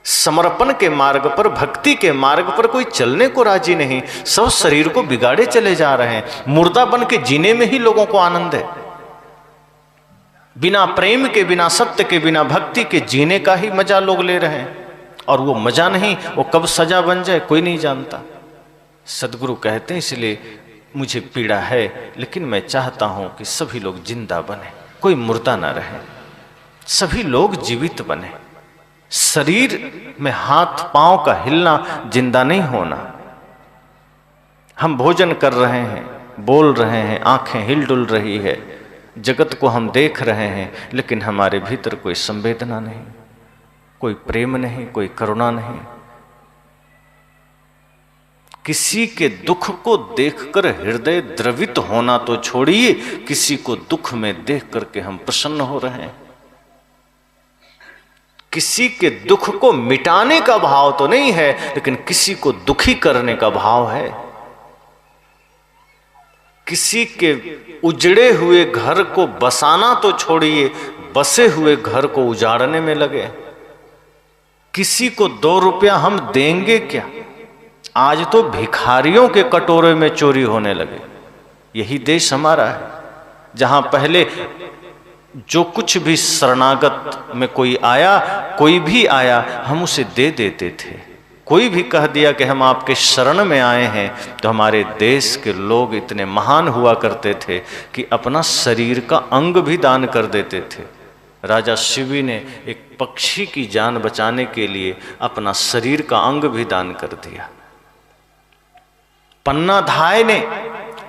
समर्पण के मार्ग पर, भक्ति के मार्ग पर कोई चलने को राजी नहीं। सब शरीर को बिगाड़े चले जा रहे हैं। मुर्दा बन के जीने में ही लोगों को आनंद है। बिना प्रेम के, बिना सत्य के, बिना भक्ति के जीने का ही मजा लोग ले रहे हैं। और वो मजा नहीं, वो कब सजा बन जाए कोई नहीं जानता। सदगुरु कहते हैं इसलिए मुझे पीड़ा है, लेकिन मैं चाहता हूं कि सभी लोग जिंदा बने, कोई मुर्दा ना रहे, सभी लोग जीवित बने। शरीर में हाथ पांव का हिलना जिंदा नहीं होना। हम भोजन कर रहे हैं, बोल रहे हैं, आंखें हिल डुल रही है, जगत को हम देख रहे हैं, लेकिन हमारे भीतर कोई संवेदना नहीं, कोई प्रेम नहीं, कोई करुणा नहीं। किसी के दुख को देखकर हृदय द्रवित होना तो छोड़िए, किसी को दुख में देख करके हम प्रसन्न हो रहे हैं। किसी के दुख को मिटाने का भाव तो नहीं है, लेकिन किसी को दुखी करने का भाव है। किसी के उजड़े हुए घर को बसाना तो छोड़िए, बसे हुए घर को उजाड़ने में लगे। किसी को 2 रुपया हम देंगे क्या? आज तो भिखारियों के कटोरे में चोरी होने लगे। यही देश हमारा है, जहां पहले जो कुछ भी शरणागत में कोई आया, कोई भी आया, हम उसे दे देते थे। कोई भी कह दिया कि हम आपके शरण में आए हैं, तो हमारे देश के लोग इतने महान हुआ करते थे कि अपना शरीर का अंग भी दान कर देते थे। राजा शिवी ने एक पक्षी की जान बचाने के लिए अपना शरीर का अंग भी दान कर दिया। पन्नाधाय ने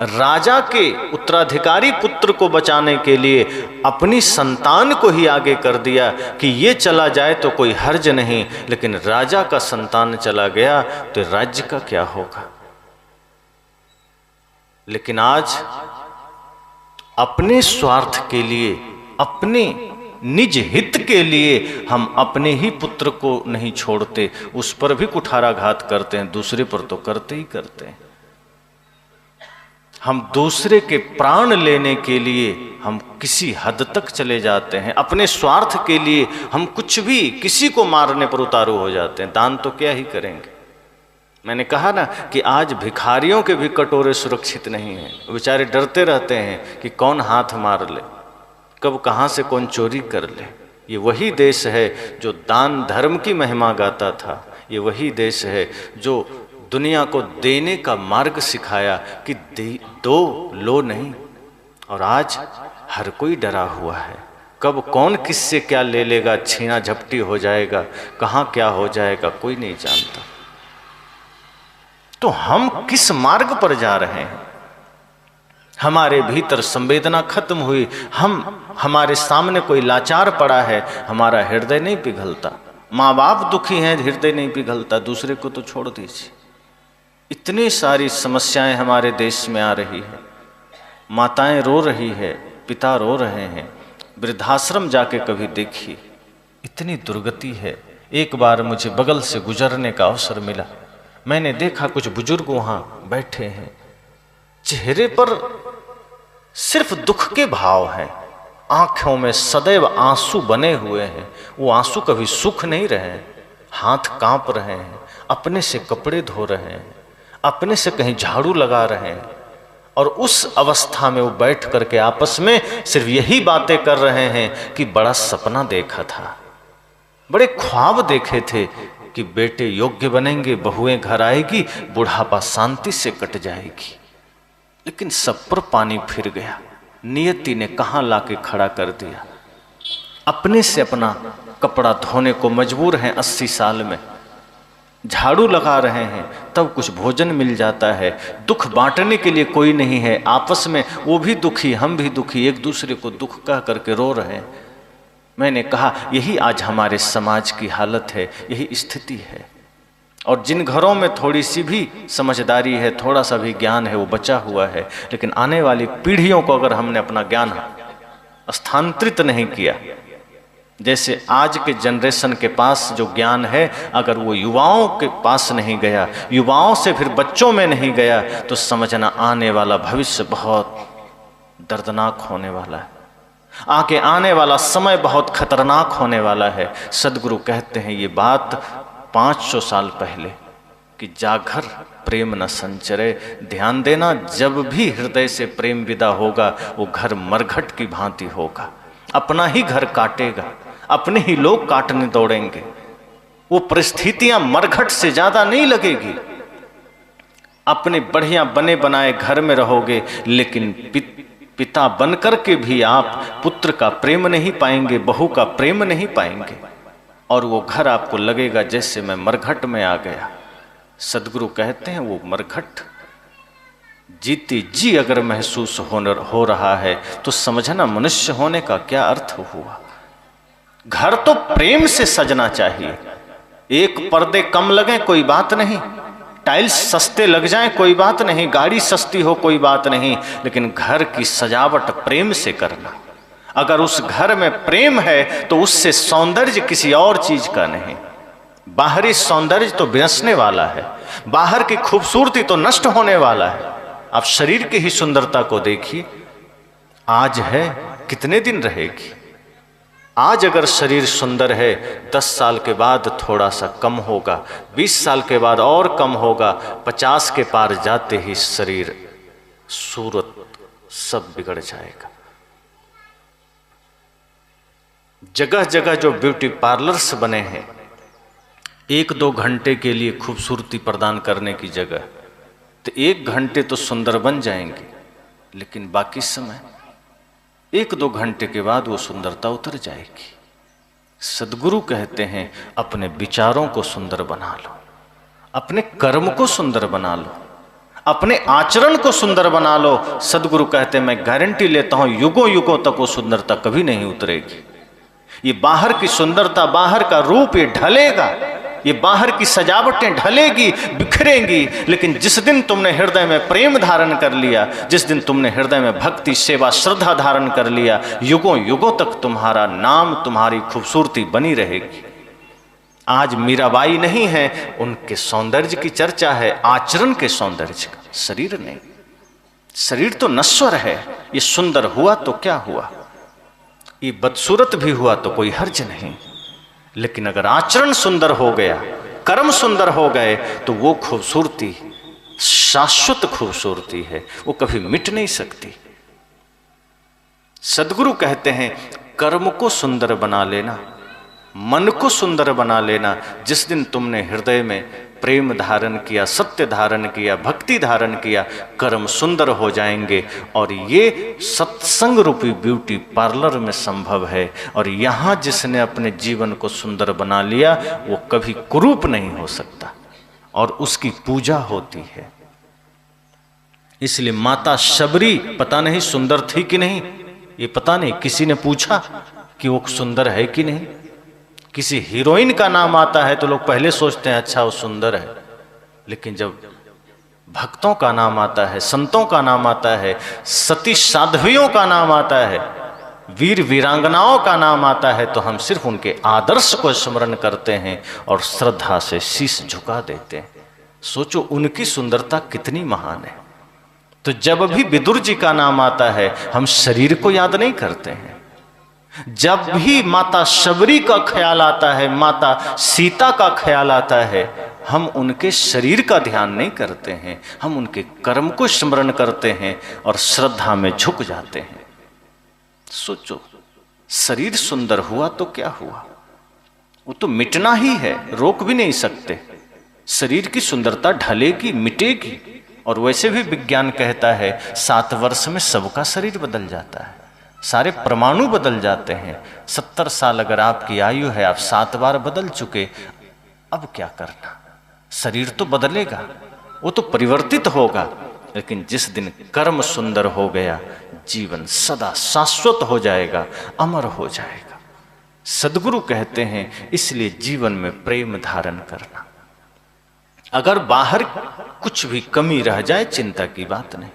राजा के उत्तराधिकारी पुत्र को बचाने के लिए अपनी संतान को ही आगे कर दिया कि ये चला जाए तो कोई हर्ज नहीं, लेकिन राजा का संतान चला गया तो राज्य का क्या होगा। लेकिन आज अपने स्वार्थ के लिए, अपने निज हित के लिए हम अपने ही पुत्र को नहीं छोड़ते, उस पर भी कुठाराघात करते हैं, दूसरे पर तो करते ही करते हैं। हम दूसरे के प्राण लेने के लिए हम किसी हद तक चले जाते हैं। अपने स्वार्थ के लिए हम कुछ भी, किसी को मारने पर उतारू हो जाते हैं। दान तो क्या ही करेंगे। मैंने कहा ना कि आज भिखारियों के भी कटोरे सुरक्षित नहीं हैं। बेचारे डरते रहते हैं कि कौन हाथ मार ले, कब कहाँ से कौन चोरी कर ले। ये वही देश है जो दान धर्म की महिमा गाता था। ये वही देश है जो दुनिया को देने का मार्ग सिखाया कि दो लो नहीं। और आज हर कोई डरा हुआ है, कब कौन किससे क्या ले लेगा, छीना झपटी हो जाएगा, कहाँ क्या हो जाएगा कोई नहीं जानता। तो हम किस मार्ग पर जा रहे हैं? हमारे भीतर संवेदना खत्म हुई। हमारे सामने कोई लाचार पड़ा है, हमारा हृदय नहीं पिघलता। माँ बाप दुखी हैं, हृदय नहीं पिघलता, दूसरे को तो छोड़ दीजिए। इतनी सारी समस्याएं हमारे देश में आ रही है। माताएं रो रही है, पिता रो रहे हैं। वृद्धाश्रम जाके कभी देखिए, इतनी दुर्गति है। एक बार मुझे बगल से गुजरने का अवसर मिला। मैंने देखा कुछ बुजुर्ग वहां बैठे हैं, चेहरे पर सिर्फ दुख के भाव हैं, आंखों में सदैव आंसू बने हुए हैं। वो आंसू कभी सुख नहीं रहे हैं। हाथ कांप रहे हैं, अपने से कपड़े धो रहे हैं, अपने से कहीं झाड़ू लगा रहे हैं। और उस अवस्था में वो बैठ करके आपस में सिर्फ यही बातें कर रहे हैं कि बड़ा सपना देखा था, बड़े ख्वाब देखे थे कि बेटे योग्य बनेंगे, बहुएं घर आएगी, बुढ़ापा शांति से कट जाएगी। लेकिन सब पर पानी फिर गया। नियति ने कहाँ लाके खड़ा कर दिया। अपने से अपना कपड़ा धोने को मजबूर हैं 80 साल में, झाड़ू लगा रहे हैं, तब कुछ भोजन मिल जाता है। दुख बांटने के लिए कोई नहीं है, आपस में वो भी दुखी, हम भी दुखी, एक दूसरे को दुख कह करके रो रहे हैं। मैंने कहा यही आज हमारे समाज की हालत है, यही स्थिति है। और जिन घरों में थोड़ी सी भी समझदारी है, थोड़ा सा भी ज्ञान है, वो बचा हुआ है। लेकिन आने वाली पीढ़ियों को अगर हमने अपना ज्ञान स्थानांतरित नहीं किया, जैसे आज के जनरेशन के पास जो ज्ञान है, अगर वो युवाओं के पास नहीं गया, युवाओं से फिर बच्चों में नहीं गया, तो समझना आने वाला भविष्य बहुत दर्दनाक होने वाला है। आगे आने वाला समय बहुत खतरनाक होने वाला है। सदगुरु कहते हैं ये बात 500 साल पहले कि जागर प्रेम न संचरे। ध्यान देना, जब भी हृदय से प्रेम विदा होगा वो घर मरघट की भांति होगा, अपना ही घर काटेगा, अपने ही लोग काटने दौड़ेंगे। वो परिस्थितियां मरघट से ज्यादा नहीं लगेगी। अपने बढ़िया बने बनाए घर में रहोगे, लेकिन पिता बनकर के भी आप पुत्र का प्रेम नहीं पाएंगे, बहू का प्रेम नहीं पाएंगे, और वो घर आपको लगेगा जैसे मैं मरघट में आ गया। सदगुरु कहते हैं वो मरघट जीती जी अगर महसूस हो रहा है तो समझना मनुष्य होने का क्या अर्थ हुआ। घर तो प्रेम से सजना चाहिए। एक पर्दे कम लगे कोई बात नहीं, टाइल्स सस्ते लग जाएं कोई बात नहीं, गाड़ी सस्ती हो कोई बात नहीं, लेकिन घर की सजावट प्रेम से करना। अगर उस घर में प्रेम है तो उससे सौंदर्य किसी और चीज का नहीं। बाहरी सौंदर्य तो विनसने वाला है, बाहर की खूबसूरती तो नष्ट होने वाला है। आप शरीर की ही सुंदरता को देखिए, आज है कितने दिन रहेगी। आज अगर शरीर सुंदर है, 10 साल के बाद थोड़ा सा कम होगा, 20 साल के बाद और कम होगा, 50 के पार जाते ही शरीर सूरत सब बिगड़ जाएगा। जगह जगह जो ब्यूटी पार्लर्स बने हैं, 1-2 घंटे के लिए खूबसूरती प्रदान करने की जगह, तो 1 घंटे तो सुंदर बन जाएंगे, लेकिन बाकी समय 1-2 घंटे के बाद वो सुंदरता उतर जाएगी। सदगुरु कहते हैं अपने विचारों को सुंदर बना लो, अपने कर्म को सुंदर बना लो, अपने आचरण को सुंदर बना लो। सदगुरु कहते हैं मैं गारंटी लेता हूं युगों युगों तक वो सुंदरता कभी नहीं उतरेगी। ये बाहर की सुंदरता, बाहर का रूप ये ढलेगा, ये बाहर की सजावटें ढलेगी, बिखरेंगी, लेकिन जिस दिन तुमने हृदय में प्रेम धारण कर लिया, जिस दिन तुमने हृदय में भक्ति सेवा श्रद्धा धारण कर लिया, युगों युगों तक तुम्हारा नाम, तुम्हारी खूबसूरती बनी रहेगी। आज मीराबाई नहीं है, उनके सौंदर्य की चर्चा है, आचरण के सौंदर्य का, शरीर नहीं। शरीर तो नश्वर है, ये सुंदर हुआ तो क्या हुआ, ये बदसूरत भी हुआ तो कोई हर्ज नहीं, लेकिन अगर आचरण सुंदर हो गया, कर्म सुंदर हो गए, तो वो खूबसूरती शाश्वत खूबसूरती है, वो कभी मिट नहीं सकती। सदगुरु कहते हैं कर्म को सुंदर बना लेना, मन को सुंदर बना लेना। जिस दिन तुमने हृदय में प्रेम धारण किया, सत्य धारण किया, भक्ति धारण किया, कर्म सुंदर हो जाएंगे। और ये सत्संग रूपी ब्यूटी पार्लर में संभव है। और यहाँ जिसने अपने जीवन को सुंदर बना लिया वो कभी कुरूप नहीं हो सकता, और उसकी पूजा होती है। इसलिए माता शबरी पता नहीं सुंदर थी कि नहीं, ये पता नहीं, किसी ने पूछा कि वो सुंदर है कि नहीं। किसी हीरोइन का नाम आता है तो लोग पहले सोचते हैं अच्छा वो सुंदर है, लेकिन जब भक्तों का नाम आता है, संतों का नाम आता है, सती साध्वियों का नाम आता है, वीर वीरांगनाओं का नाम आता है, तो हम सिर्फ उनके आदर्श को स्मरण करते हैं और श्रद्धा से शीश झुका देते हैं। सोचो उनकी सुंदरता कितनी महान है। तो जब भी विदुर जी का नाम आता है हम शरीर को याद नहीं करते हैं। जब भी माता शबरी का ख्याल आता है, माता सीता का ख्याल आता है, हम उनके शरीर का ध्यान नहीं करते हैं, हम उनके कर्म को स्मरण करते हैं और श्रद्धा में झुक जाते हैं। सोचो शरीर सुंदर हुआ तो क्या हुआ, वो तो मिटना ही है, रोक भी नहीं सकते। शरीर की सुंदरता ढलेगी, मिटेगी। और वैसे भी विज्ञान कहता है 7 वर्ष में सबका शरीर बदल जाता है, सारे परमाणु बदल जाते हैं। 70 साल अगर आपकी आयु है, आप 7 बार बदल चुके, अब क्या करना। शरीर तो बदलेगा, वो तो परिवर्तित होगा, लेकिन जिस दिन कर्म सुंदर हो गया जीवन सदा शाश्वत हो जाएगा, अमर हो जाएगा। सदगुरु कहते हैं इसलिए जीवन में प्रेम धारण करना। अगर बाहर कुछ भी कमी रह जाए चिंता की बात नहीं,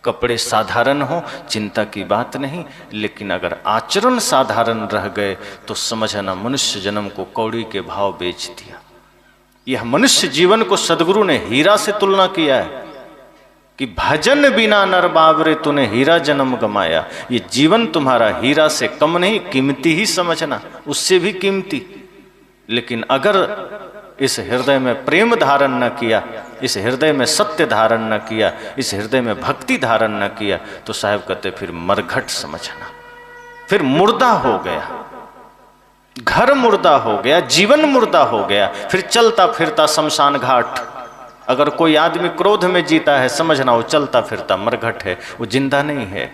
कपड़े साधारण हो चिंता की बात नहीं, लेकिन अगर आचरण साधारण रह गए तो समझना मनुष्य जन्म को कौड़ी के भाव बेच दिया। यह मनुष्य जीवन को सदगुरु ने हीरा से तुलना किया है कि भजन बिना नर बावरे तूने हीरा जन्म गमाया। ये जीवन तुम्हारा हीरा से कम नहीं, कीमती ही समझना, उससे भी कीमती। लेकिन अगर इस हृदय में प्रेम धारण न किया, इस हृदय में सत्य धारण न किया, इस हृदय में भक्ति धारण न किया, तो साहब कहते फिर मरघट समझना, फिर मुर्दा हो गया, घर मुर्दा हो गया, जीवन मुर्दा हो गया, फिर चलता फिरता शमशान घाट। अगर कोई आदमी क्रोध में जीता है, समझना वो चलता फिरता मरघट है, वो जिंदा नहीं है।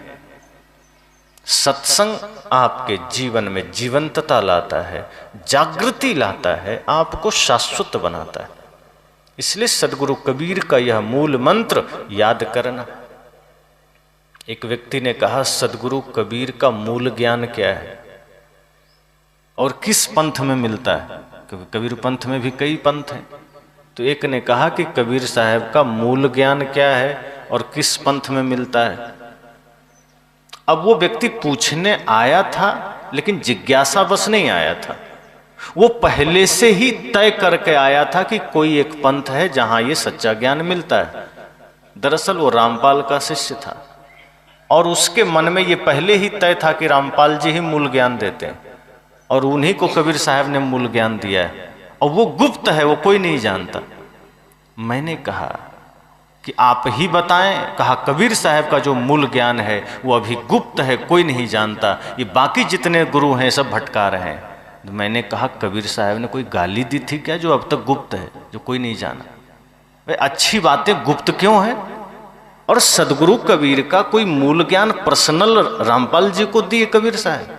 सत्संग आपके जीवन में जीवंतता लाता है, जागृति लाता है, आपको शाश्वत बनाता है। इसलिए सदगुरु कबीर का यह मूल मंत्र याद करना। एक व्यक्ति ने कहा, सदगुरु कबीर का मूल ज्ञान क्या है और किस पंथ में मिलता है? कबीर पंथ में भी कई पंथ हैं। तो एक ने कहा कि कबीर साहब का मूल ज्ञान क्या है और किस पंथ में मिलता है। अब वो व्यक्ति पूछने आया था, लेकिन जिज्ञासा बस नहीं आया था, वो पहले से ही तय करके आया था कि कोई एक पंथ है जहां ये सच्चा ज्ञान मिलता है। दरअसल वो रामपाल का शिष्य था और उसके मन में ये पहले ही तय था कि रामपाल जी ही मूल ज्ञान देते हैं और उन्हीं को कबीर साहब ने मूल ज्ञान दिया है, और वो गुप्त है, वो कोई नहीं जानता। मैंने कहा कि आप ही बताएं। कहा, कबीर साहब का जो मूल ज्ञान है वो अभी गुप्त है, कोई नहीं जानता, ये बाकी जितने गुरु हैं सब भटका रहे हैं। तो मैंने कहा, कबीर साहब ने कोई गाली दी थी क्या जो अब तक गुप्त है, जो कोई नहीं जाना? भाई अच्छी बातें गुप्त क्यों है? और सदगुरु कबीर का कोई मूल ज्ञान पर्सनल रामपाल जी को दिए कबीर साहब।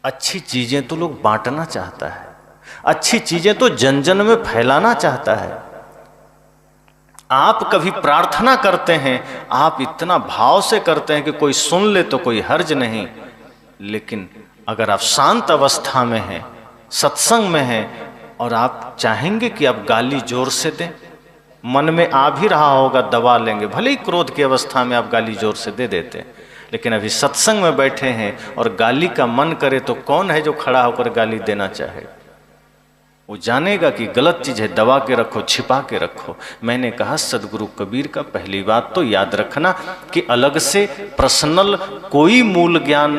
अच्छी चीजें तो लोग बांटना चाहता है, अच्छी चीजें तो जन जन में फैलाना चाहता है। आप कभी प्रार्थना करते हैं, आप इतना भाव से करते हैं कि कोई सुन ले तो कोई हर्ज नहीं, लेकिन अगर आप शांत अवस्था में हैं, सत्संग में हैं और आप चाहेंगे कि आप गाली जोर से दें, मन में आ भी रहा होगा दबा लेंगे, भले ही क्रोध की अवस्था में आप गाली जोर से दे देते हैं, लेकिन अभी सत्संग में बैठे हैं और गाली का मन करे तो कौन है जो खड़ा होकर गाली देना चाहे? वो जानेगा कि गलत चीज है, दबा के रखो, छिपा के रखो। मैंने कहा, सदगुरु कबीर का पहली बात तो याद रखना कि अलग से पर्सनल कोई मूल ज्ञान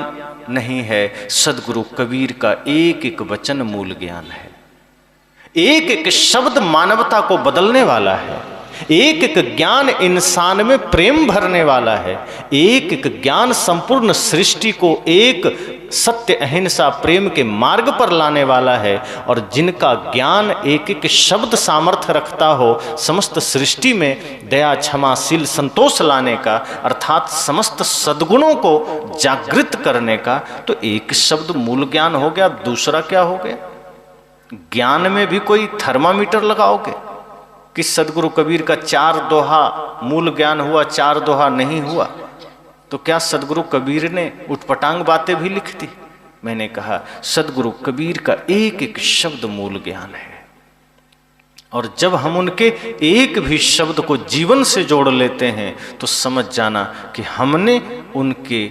नहीं है। सदगुरु कबीर का एक एक वचन मूल ज्ञान है, एक एक शब्द मानवता को बदलने वाला है, एक एक ज्ञान इंसान में प्रेम भरने वाला है, एक एक ज्ञान संपूर्ण सृष्टि को एक सत्य अहिंसा प्रेम के मार्ग पर लाने वाला है। और जिनका ज्ञान एक एक शब्द सामर्थ्य रखता हो समस्त सृष्टि में दया क्षमाशील संतोष लाने का, अर्थात समस्त सद्गुणों को जागृत करने का, तो एक शब्द मूल ज्ञान हो गया। दूसरा क्या हो गया? ज्ञान में भी कोई थर्मामीटर लगाओगे कि सदगुरु कबीर का 4 दोहा मूल ज्ञान हुआ, 4 दोहा नहीं हुआ, तो क्या सदगुरु कबीर ने उटपटांग बातें भी लिख दी? मैंने कहा, सदगुरु कबीर का एक एक शब्द मूल ज्ञान है, और जब हम उनके एक भी शब्द को जीवन से जोड़ लेते हैं तो समझ जाना कि हमने उनके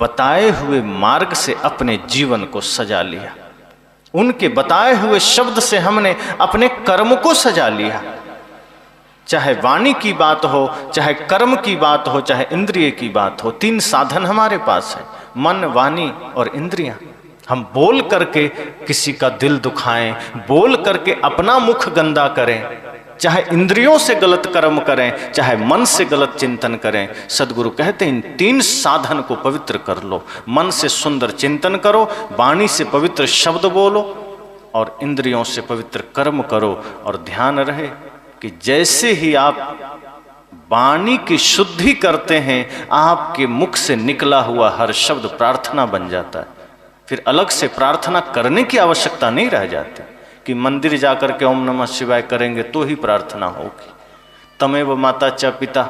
बताए हुए मार्ग से अपने जीवन को सजा लिया, उनके बताए हुए शब्द से हमने अपने कर्म को सजा लिया। चाहे वाणी की बात हो, चाहे कर्म की बात हो, चाहे इंद्रिय की बात हो, 3 साधन हमारे पास है, मन, वाणी और इंद्रियां। हम बोल करके किसी का दिल दुखाएं, बोल करके अपना मुख गंदा करें, चाहे इंद्रियों से गलत कर्म करें, चाहे मन से गलत चिंतन करें। सदगुरु कहते हैं इन 3 साधन को पवित्र कर लो। मन से सुंदर चिंतन करो, वाणी से पवित्र शब्द बोलो और इंद्रियों से पवित्र कर्म करो। और ध्यान रहे कि जैसे ही आप वाणी की शुद्धि करते हैं, आपके मुख से निकला हुआ हर शब्द प्रार्थना बन जाता है। फिर अलग से प्रार्थना करने की आवश्यकता नहीं रह जाती कि मंदिर जाकर के ओम नमः शिवाय करेंगे तो ही प्रार्थना होगी। तमेव माता च पिता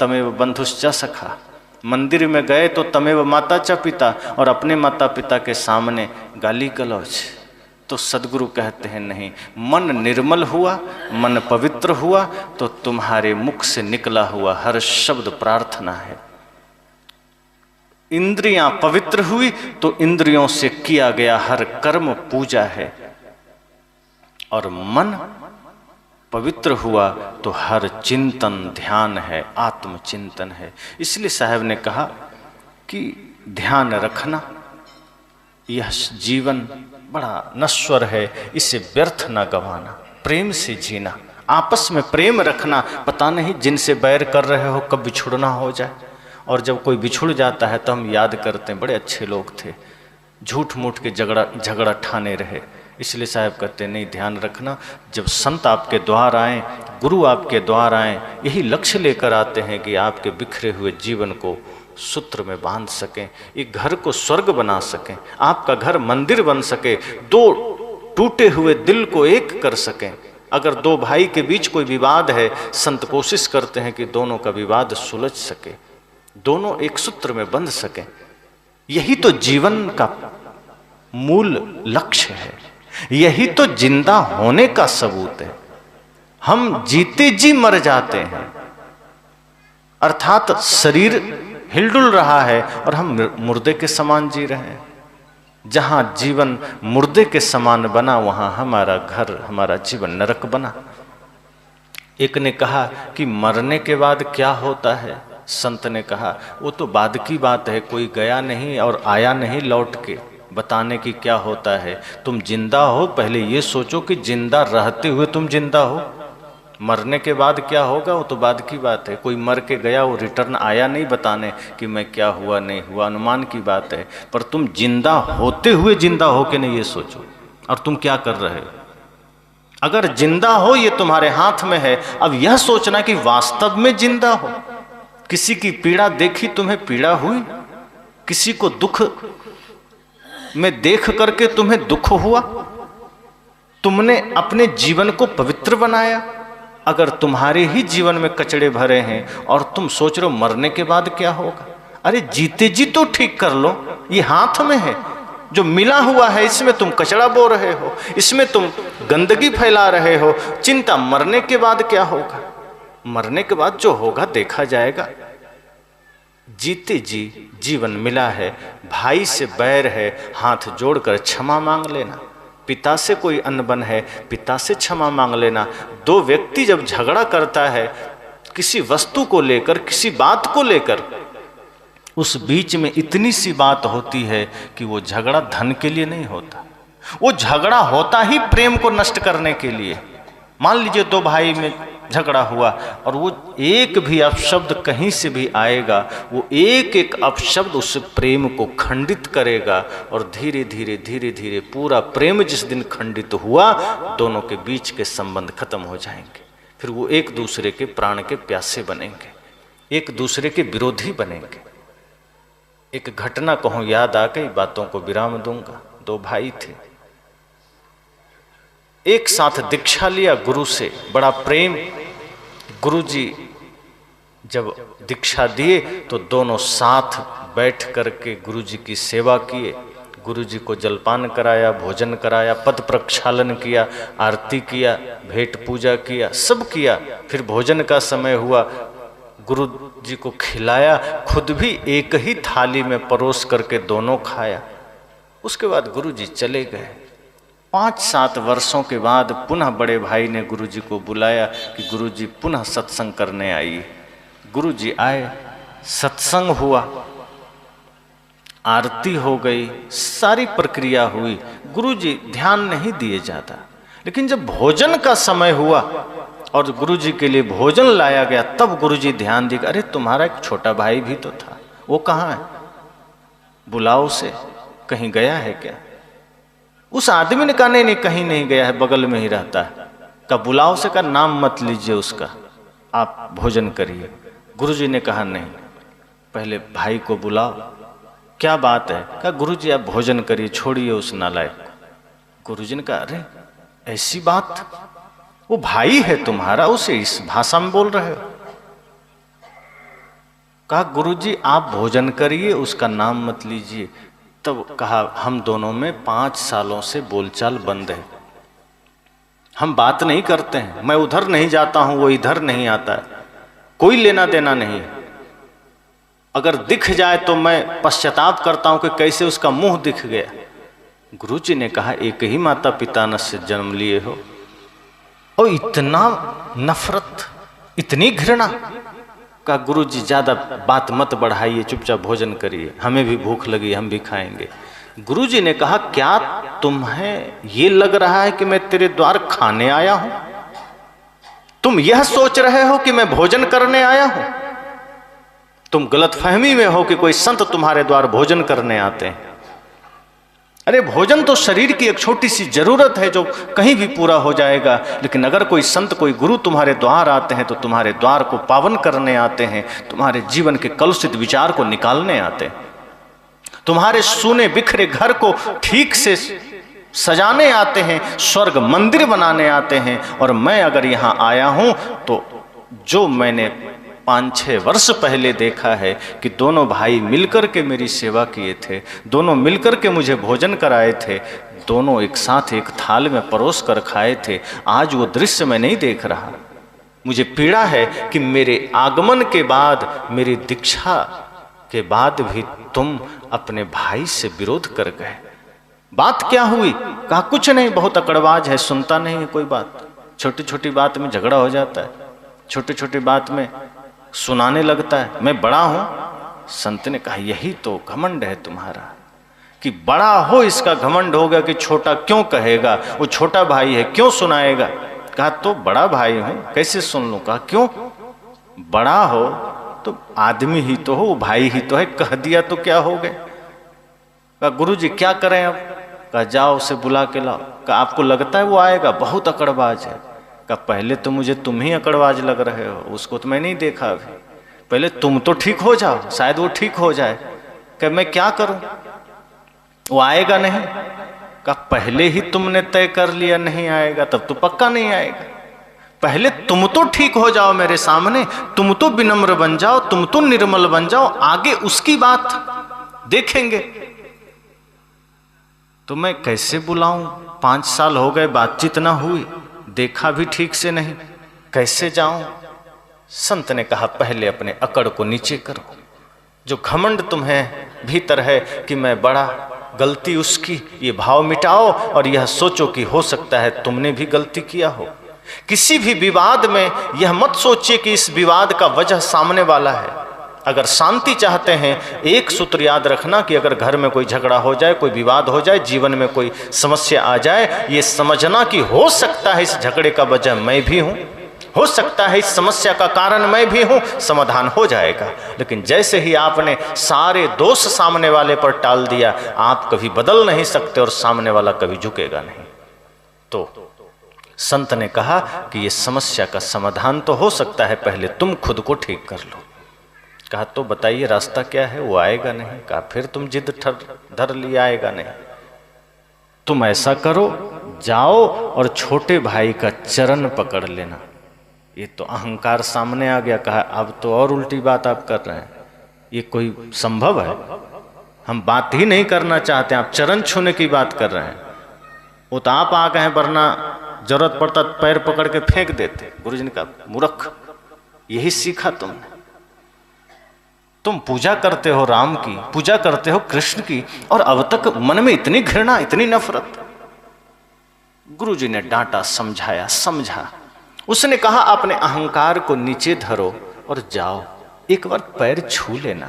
तमेव बंधुश्च सखा। मंदिर में गए तो तमेव माता च पिता, और अपने माता पिता के सामने गाली गलौज। तो सदगुरु कहते हैं नहीं, मन निर्मल हुआ, मन पवित्र हुआ तो तुम्हारे मुख से निकला हुआ हर शब्द प्रार्थना है। इंद्रियां पवित्र हुई तो इंद्रियों से किया गया हर कर्म पूजा है। और मन पवित्र हुआ तो हर चिंतन ध्यान है, आत्मचिंतन है। इसलिए साहब ने कहा कि ध्यान रखना, यह जीवन बड़ा नश्वर है, इसे व्यर्थ ना गंवाना, प्रेम से जीना, आपस में प्रेम रखना। पता नहीं जिनसे बैर कर रहे हो कब बिछुड़ना हो जाए, और जब कोई बिछुड़ जाता है तो हम याद करते हैं बड़े अच्छे लोग थे, झूठ मूठ के झगड़ा ठाने रहे। इसलिए साहब कहते नहीं, ध्यान रखना, जब संत आपके द्वार आए, गुरु आपके द्वार आए, यही लक्ष्य लेकर आते हैं कि आपके बिखरे हुए जीवन को सूत्र में बांध सकें, एक घर को स्वर्ग बना सकें, आपका घर मंदिर बन सके, दो टूटे हुए दिल को एक कर सकें। अगर दो भाई के बीच कोई विवाद है, संत कोशिश करते हैं कि दोनों का विवाद सुलझ सके, दोनों एक सूत्र में बंध सकें। यही तो जीवन का मूल लक्ष्य है, यही तो जिंदा होने का सबूत है। हम जीते जी मर जाते हैं, अर्थात शरीर हिलडुल रहा है और हम मुर्दे के समान जी रहे हैं। जहां जीवन मुर्दे के समान बना, वहां हमारा घर, हमारा जीवन नरक बना। एक ने कहा कि मरने के बाद क्या होता है, संत ने कहा वो तो बाद की बात है, कोई गया नहीं और आया नहीं लौट के बताने की क्या होता है। तुम जिंदा हो, पहले ये सोचो कि जिंदा रहते हुए तुम जिंदा हो। मरने के बाद क्या होगा वो तो बाद की बात है। कोई मर के गया, वो रिटर्न आया नहीं बताने कि मैं क्या हुआ नहीं हुआ, अनुमान की बात है। पर तुम जिंदा होते हुए जिंदा हो के नहीं, ये सोचो। और तुम क्या कर रहे हो? अगर जिंदा हो ये तुम्हारे हाथ में है। अब यह सोचना कि वास्तव में जिंदा हो। किसी की पीड़ा देखी, तुम्हें पीड़ा हुई? किसी को दुख में देख करके तुम्हें दुख हुआ? तुमने अपने जीवन को पवित्र बनाया? अगर तुम्हारे ही जीवन में कचड़े भरे हैं और तुम सोच रहे हो मरने के बाद क्या होगा, अरे जीते जी तो ठीक कर लो। ये हाथ में है, जो मिला हुआ है इसमें तुम कचड़ा बो रहे हो, इसमें तुम गंदगी फैला रहे हो। चिंता मरने के बाद क्या होगा, मरने के बाद जो होगा देखा जाएगा। जीते जी जीवन मिला है, भाई से बैर है, हाथ जोड़कर क्षमा मांग लेना। पिता से कोई अनबन है, पिता से क्षमा मांग लेना। दो व्यक्ति जब झगड़ा करता है किसी वस्तु को लेकर, किसी बात को लेकर, उस बीच में इतनी सी बात होती है कि वो झगड़ा धन के लिए नहीं होता, वो झगड़ा होता ही प्रेम को नष्ट करने के लिए। मान लीजिए दो भाई में झगड़ा हुआ और वो एक भी अपशब्द कहीं से भी आएगा, वो एक एक अपशब्द उस प्रेम को खंडित करेगा और धीरे धीरे धीरे धीरे पूरा प्रेम जिस दिन खंडित हुआ, दोनों के बीच के संबंध खत्म हो जाएंगे। फिर वो एक दूसरे के प्राण के प्यासे बनेंगे, एक दूसरे के विरोधी बनेंगे। एक घटना कहूँ याद आ गई, बातों को विराम दूंगा। दो भाई थे, एक साथ दीक्षा लिया गुरु से, बड़ा प्रेम। गुरुजी जब दीक्षा दिए तो दोनों साथ बैठ करके गुरुजी की सेवा किए। गुरुजी को जलपान कराया, भोजन कराया, पद प्रक्षालन किया, आरती किया, भेंट पूजा किया, सब किया। फिर भोजन का समय हुआ, गुरुजी को खिलाया, खुद भी एक ही थाली में परोस करके दोनों खाया। उसके बाद गुरुजी चले गए। 5-7 वर्षों के बाद पुनः बड़े भाई ने गुरुजी को बुलाया कि गुरुजी पुनः सत्संग करने आइए। गुरुजी आए, सत्संग हुआ, आरती हो गई, सारी प्रक्रिया हुई। गुरुजी ध्यान नहीं दिए जाता, लेकिन जब भोजन का समय हुआ और गुरुजी के लिए भोजन लाया गया, तब गुरुजी ध्यान दिए, अरे तुम्हारा एक छोटा भाई भी तो था, वो कहाँ है? बुलाओ उसे, कहीं गया है क्या? उस आदमी ने कहा नहीं, कहीं नहीं गया है, बगल में ही रहता है। का बुलाओ से, का नाम मत लीजिए उसका, आप भोजन करिए। गुरुजी ने कहा नहीं, पहले भाई को बुलाओ। क्या बात है? कहा गुरुजी आप भोजन करिए, छोड़िए उस नालायक को। गुरुजी ने कहा अरे ऐसी बात, वो भाई है तुम्हारा, उसे इस भाषा में बोल रहे हो? कहा गुरुजी आप भोजन करिए, उसका नाम मत लीजिए। तब कहा हम दोनों में 5 सालों से बोलचाल बंद है, हम बात नहीं करते हैं। मैं उधर नहीं जाता हूं, वो इधर नहीं आता है, कोई लेना देना नहीं। अगर दिख जाए तो मैं पश्चाताप करता हूं कि कैसे उसका मुंह दिख गया। गुरुजी ने कहा एक ही माता पिता ने से जन्म लिए हो, और इतना नफरत, इतनी घृणा। कहा गुरु जी ज़्यादा बात मत बढ़ाइए, चुपचाप भोजन करिए, हमें भी भूख लगी, हम भी खाएंगे। गुरु जी ने कहा क्या तुम्हें ये लग रहा है कि मैं तेरे द्वार खाने आया हूं? तुम यह सोच रहे हो कि मैं भोजन करने आया हूं? तुम गलतफहमी में हो कि कोई संत तुम्हारे द्वार भोजन करने आते हैं। अरे भोजन तो शरीर की एक छोटी सी जरूरत है जो कहीं भी पूरा हो जाएगा, लेकिन अगर कोई संत, कोई गुरु तुम्हारे द्वार आते हैं तो तुम्हारे द्वार को पावन करने आते हैं, तुम्हारे जीवन के कलुषित विचार को निकालने आते हैं, तुम्हारे सूने बिखरे घर को ठीक से सजाने आते हैं, स्वर्ग मंदिर बनाने आते हैं। और मैं अगर यहाँ आया हूं तो जो मैंने 5-6 वर्ष पहले देखा है कि दोनों भाई मिलकर के मेरी सेवा किए थे, दोनों मिलकर के मुझे भोजन कराए थे, दोनों एक साथ एक थाल में परोस कर खाए थे, आज वो दृश्य मैं नहीं देख रहा। मुझे पीड़ा है कि मेरे आगमन के बाद, मेरी दीक्षा के बाद भी तुम अपने भाई से विरोध कर गए। बात क्या हुई? कहा कुछ नहीं, बहुत अकड़बाज है, सुनता नहीं है कोई बात, छोटी छोटी बात में झगड़ा हो जाता है, छोटी छोटी बात में सुनाने लगता है, मैं बड़ा हूं। संत ने कहा यही तो घमंड है तुम्हारा, कि बड़ा हो इसका घमंड होगा कि छोटा क्यों कहेगा, वो छोटा भाई है क्यों सुनाएगा। कहा तो बड़ा भाई हूं, कैसे सुन लूं? कहा क्यों? बड़ा हो तो आदमी ही तो हो, भाई ही तो है, कह दिया तो क्या हो गए। कहा गुरु जी क्या करें अब? कहा जाओ उसे बुला के लाओ। कहा आपको लगता है वो आएगा? बहुत अकड़बाज है। कहा पहले तो मुझे तुम ही अकड़बाज लग रहे हो, उसको तो मैं नहीं देखा अभी, पहले तुम तो ठीक हो जाओ, शायद वो ठीक हो जाए। कहा मैं क्या करूं, वो आएगा नहीं। कहा पहले ही तुमने तय कर लिया नहीं आएगा, तब तो पक्का नहीं आएगा। पहले तुम तो ठीक हो जाओ मेरे सामने, तुम तो विनम्र बन जाओ, तुम तो निर्मल बन जाओ, आगे उसकी बात देखेंगे। तो मैं कैसे बुलाऊं? 5 साल हो गए, बातचीत ना हुई, देखा भी ठीक से नहीं, कैसे जाऊं? संत ने कहा पहले अपने अकड़ को नीचे करो, जो घमंड तुम्हें भीतर है कि मैं बड़ा, गलती उसकी, ये भाव मिटाओ और यह सोचो कि हो सकता है तुमने भी गलती किया हो। किसी भी विवाद में यह मत सोचिए कि इस विवाद का वजह सामने वाला है। अगर शांति चाहते हैं, एक सूत्र याद रखना कि अगर घर में कोई झगड़ा हो जाए, कोई विवाद हो जाए, जीवन में कोई समस्या आ जाए, ये समझना कि हो सकता है इस झगड़े का वजह मैं भी हूं, हो सकता है इस समस्या का कारण मैं भी हूं, समाधान हो जाएगा। लेकिन जैसे ही आपने सारे दोष सामने वाले पर टाल दिया, आप कभी बदल नहीं सकते और सामने वाला कभी झुकेगा नहीं। तो संत ने कहा कि ये समस्या का समाधान तो हो सकता है, पहले तुम खुद को ठीक कर लो। कहा तो बताइए रास्ता क्या है? वो आएगा नहीं। कहा फिर तुम जिद धर लिया, आएगा नहीं। तुम ऐसा करो, जाओ और छोटे भाई का चरण पकड़ लेना। ये तो अहंकार सामने आ गया। कहा अब तो और उल्टी बात आप कर रहे हैं, ये कोई संभव है? हम बात ही नहीं करना चाहते, आप चरण छूने की बात कर रहे हैं। वो तो आप आ गए हैं, वरना जरूरत पड़ता पैर पकड़ के फेंक देते। गुरु जी ने कहा मूर्ख, यही सीखा तुमने? तुम पूजा करते हो राम की, पूजा करते हो कृष्ण की, और अब तक मन में इतनी घृणा, इतनी नफरत। गुरु जी ने डांटा, समझाया, समझा। उसने कहा अपने अहंकार को नीचे धरो और जाओ, एक बार पैर छू लेना।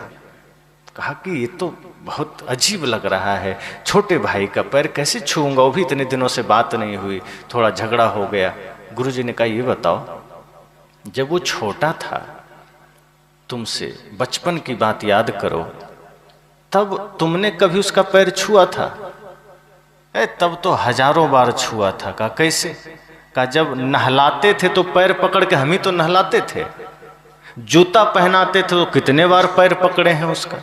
कहा कि ये तो बहुत अजीब लग रहा है, छोटे भाई का पैर कैसे छूऊंगा, वो भी इतने दिनों से बात नहीं हुई, थोड़ा झगड़ा हो गया। गुरु जी ने कहा ये बताओ, जब वो छोटा था, तुमसे बचपन की बात याद करो, तब तुमने कभी उसका पैर छुआ था? तब तो हजारों बार छुआ था। कहा कैसे? कहा जब नहलाते थे तो पैर पकड़ के, हम ही तो नहलाते थे। जूता पहनाते थे तो कितने बार पैर पकड़े हैं उसका।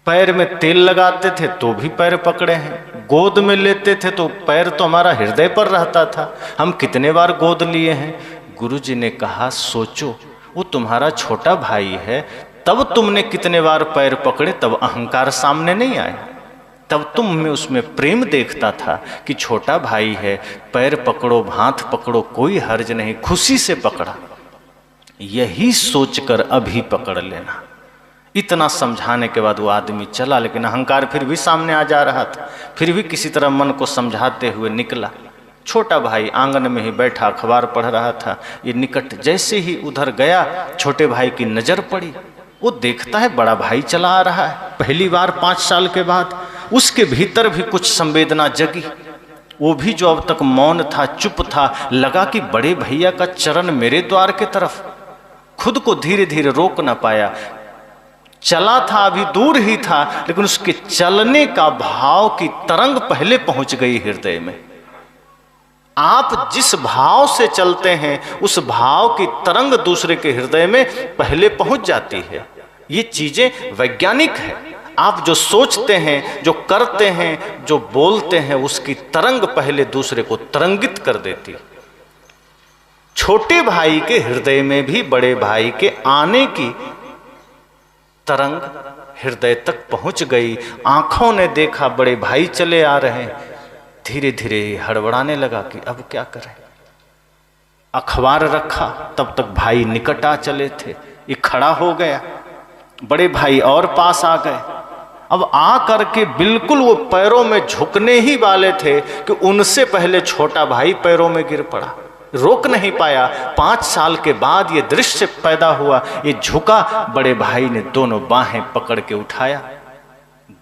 पैर में तेल लगाते थे तो भी पैर पकड़े हैं। गोद में लेते थे तो पैर तो हमारा हृदय पर रहता था, हम कितने बार गोद लिए हैं। गुरु जी ने कहा सोचो, वो तुम्हारा छोटा भाई है, तब तुमने कितने बार पैर पकड़े, तब अहंकार सामने नहीं आया, तब तुम में उसमें प्रेम देखता था कि छोटा भाई है, पैर पकड़ो, हाथ पकड़ो, कोई हर्ज नहीं, खुशी से पकड़ा। यही सोचकर अभी पकड़ लेना। इतना समझाने के बाद वो आदमी चला, लेकिन अहंकार फिर भी सामने आ जा रहा था। फिर भी किसी तरह मन को समझाते हुए निकला। छोटा भाई आंगन में ही बैठा अखबार पढ़ रहा था। ये निकट जैसे ही उधर गया, छोटे भाई की नजर पड़ी। वो देखता है बड़ा भाई चला आ रहा है, पहली बार 5 साल के बाद। उसके भीतर भी कुछ संवेदना जगी। वो भी जो अब तक मौन था, चुप था, लगा कि बड़े भैया का चरण मेरे द्वार के तरफ। खुद को धीरे धीरे रोक न पाया। चला था, अभी दूर ही था, लेकिन उसके चलने का भाव की तरंग पहले पहुंच गई हृदय में। आप जिस भाव से चलते हैं उस भाव की तरंग दूसरे के हृदय में पहले पहुंच जाती है। ये चीजें वैज्ञानिक है। आप जो सोचते हैं, जो करते हैं, जो बोलते हैं, उसकी तरंग पहले दूसरे को तरंगित कर देती। छोटे भाई के हृदय में भी बड़े भाई के आने की तरंग हृदय तक पहुंच गई। आंखों ने देखा बड़े भाई चले आ रहे हैं। धीरे धीरे हड़बड़ाने लगा कि अब क्या करें। अखबार रखा, तब तक भाई निकट आ चले थे। ये खड़ा हो गया, बड़े भाई और पास आ गए। अब आ करके बिल्कुल वो पैरों में झुकने ही वाले थे कि उनसे पहले छोटा भाई पैरों में गिर पड़ा। रोक नहीं पाया। 5 साल के बाद ये दृश्य पैदा हुआ। ये झुका, बड़े भाई ने दोनों बाहें पकड़ के उठाया,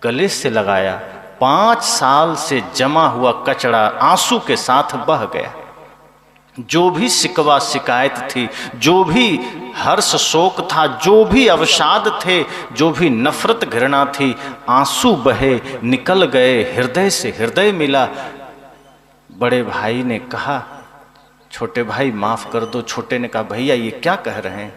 गले से लगाया। 5 साल से जमा हुआ कचरा आंसू के साथ बह गया। जो भी शिकवा शिकायत थी, जो भी हर्ष शोक था, जो भी अवसाद थे, जो भी नफरत घृणा थी, आंसू बहे, निकल गए। हृदय से हृदय मिला। बड़े भाई ने कहा, छोटे भाई माफ कर दो। छोटे ने कहा, भैया ये क्या कह रहे हैं?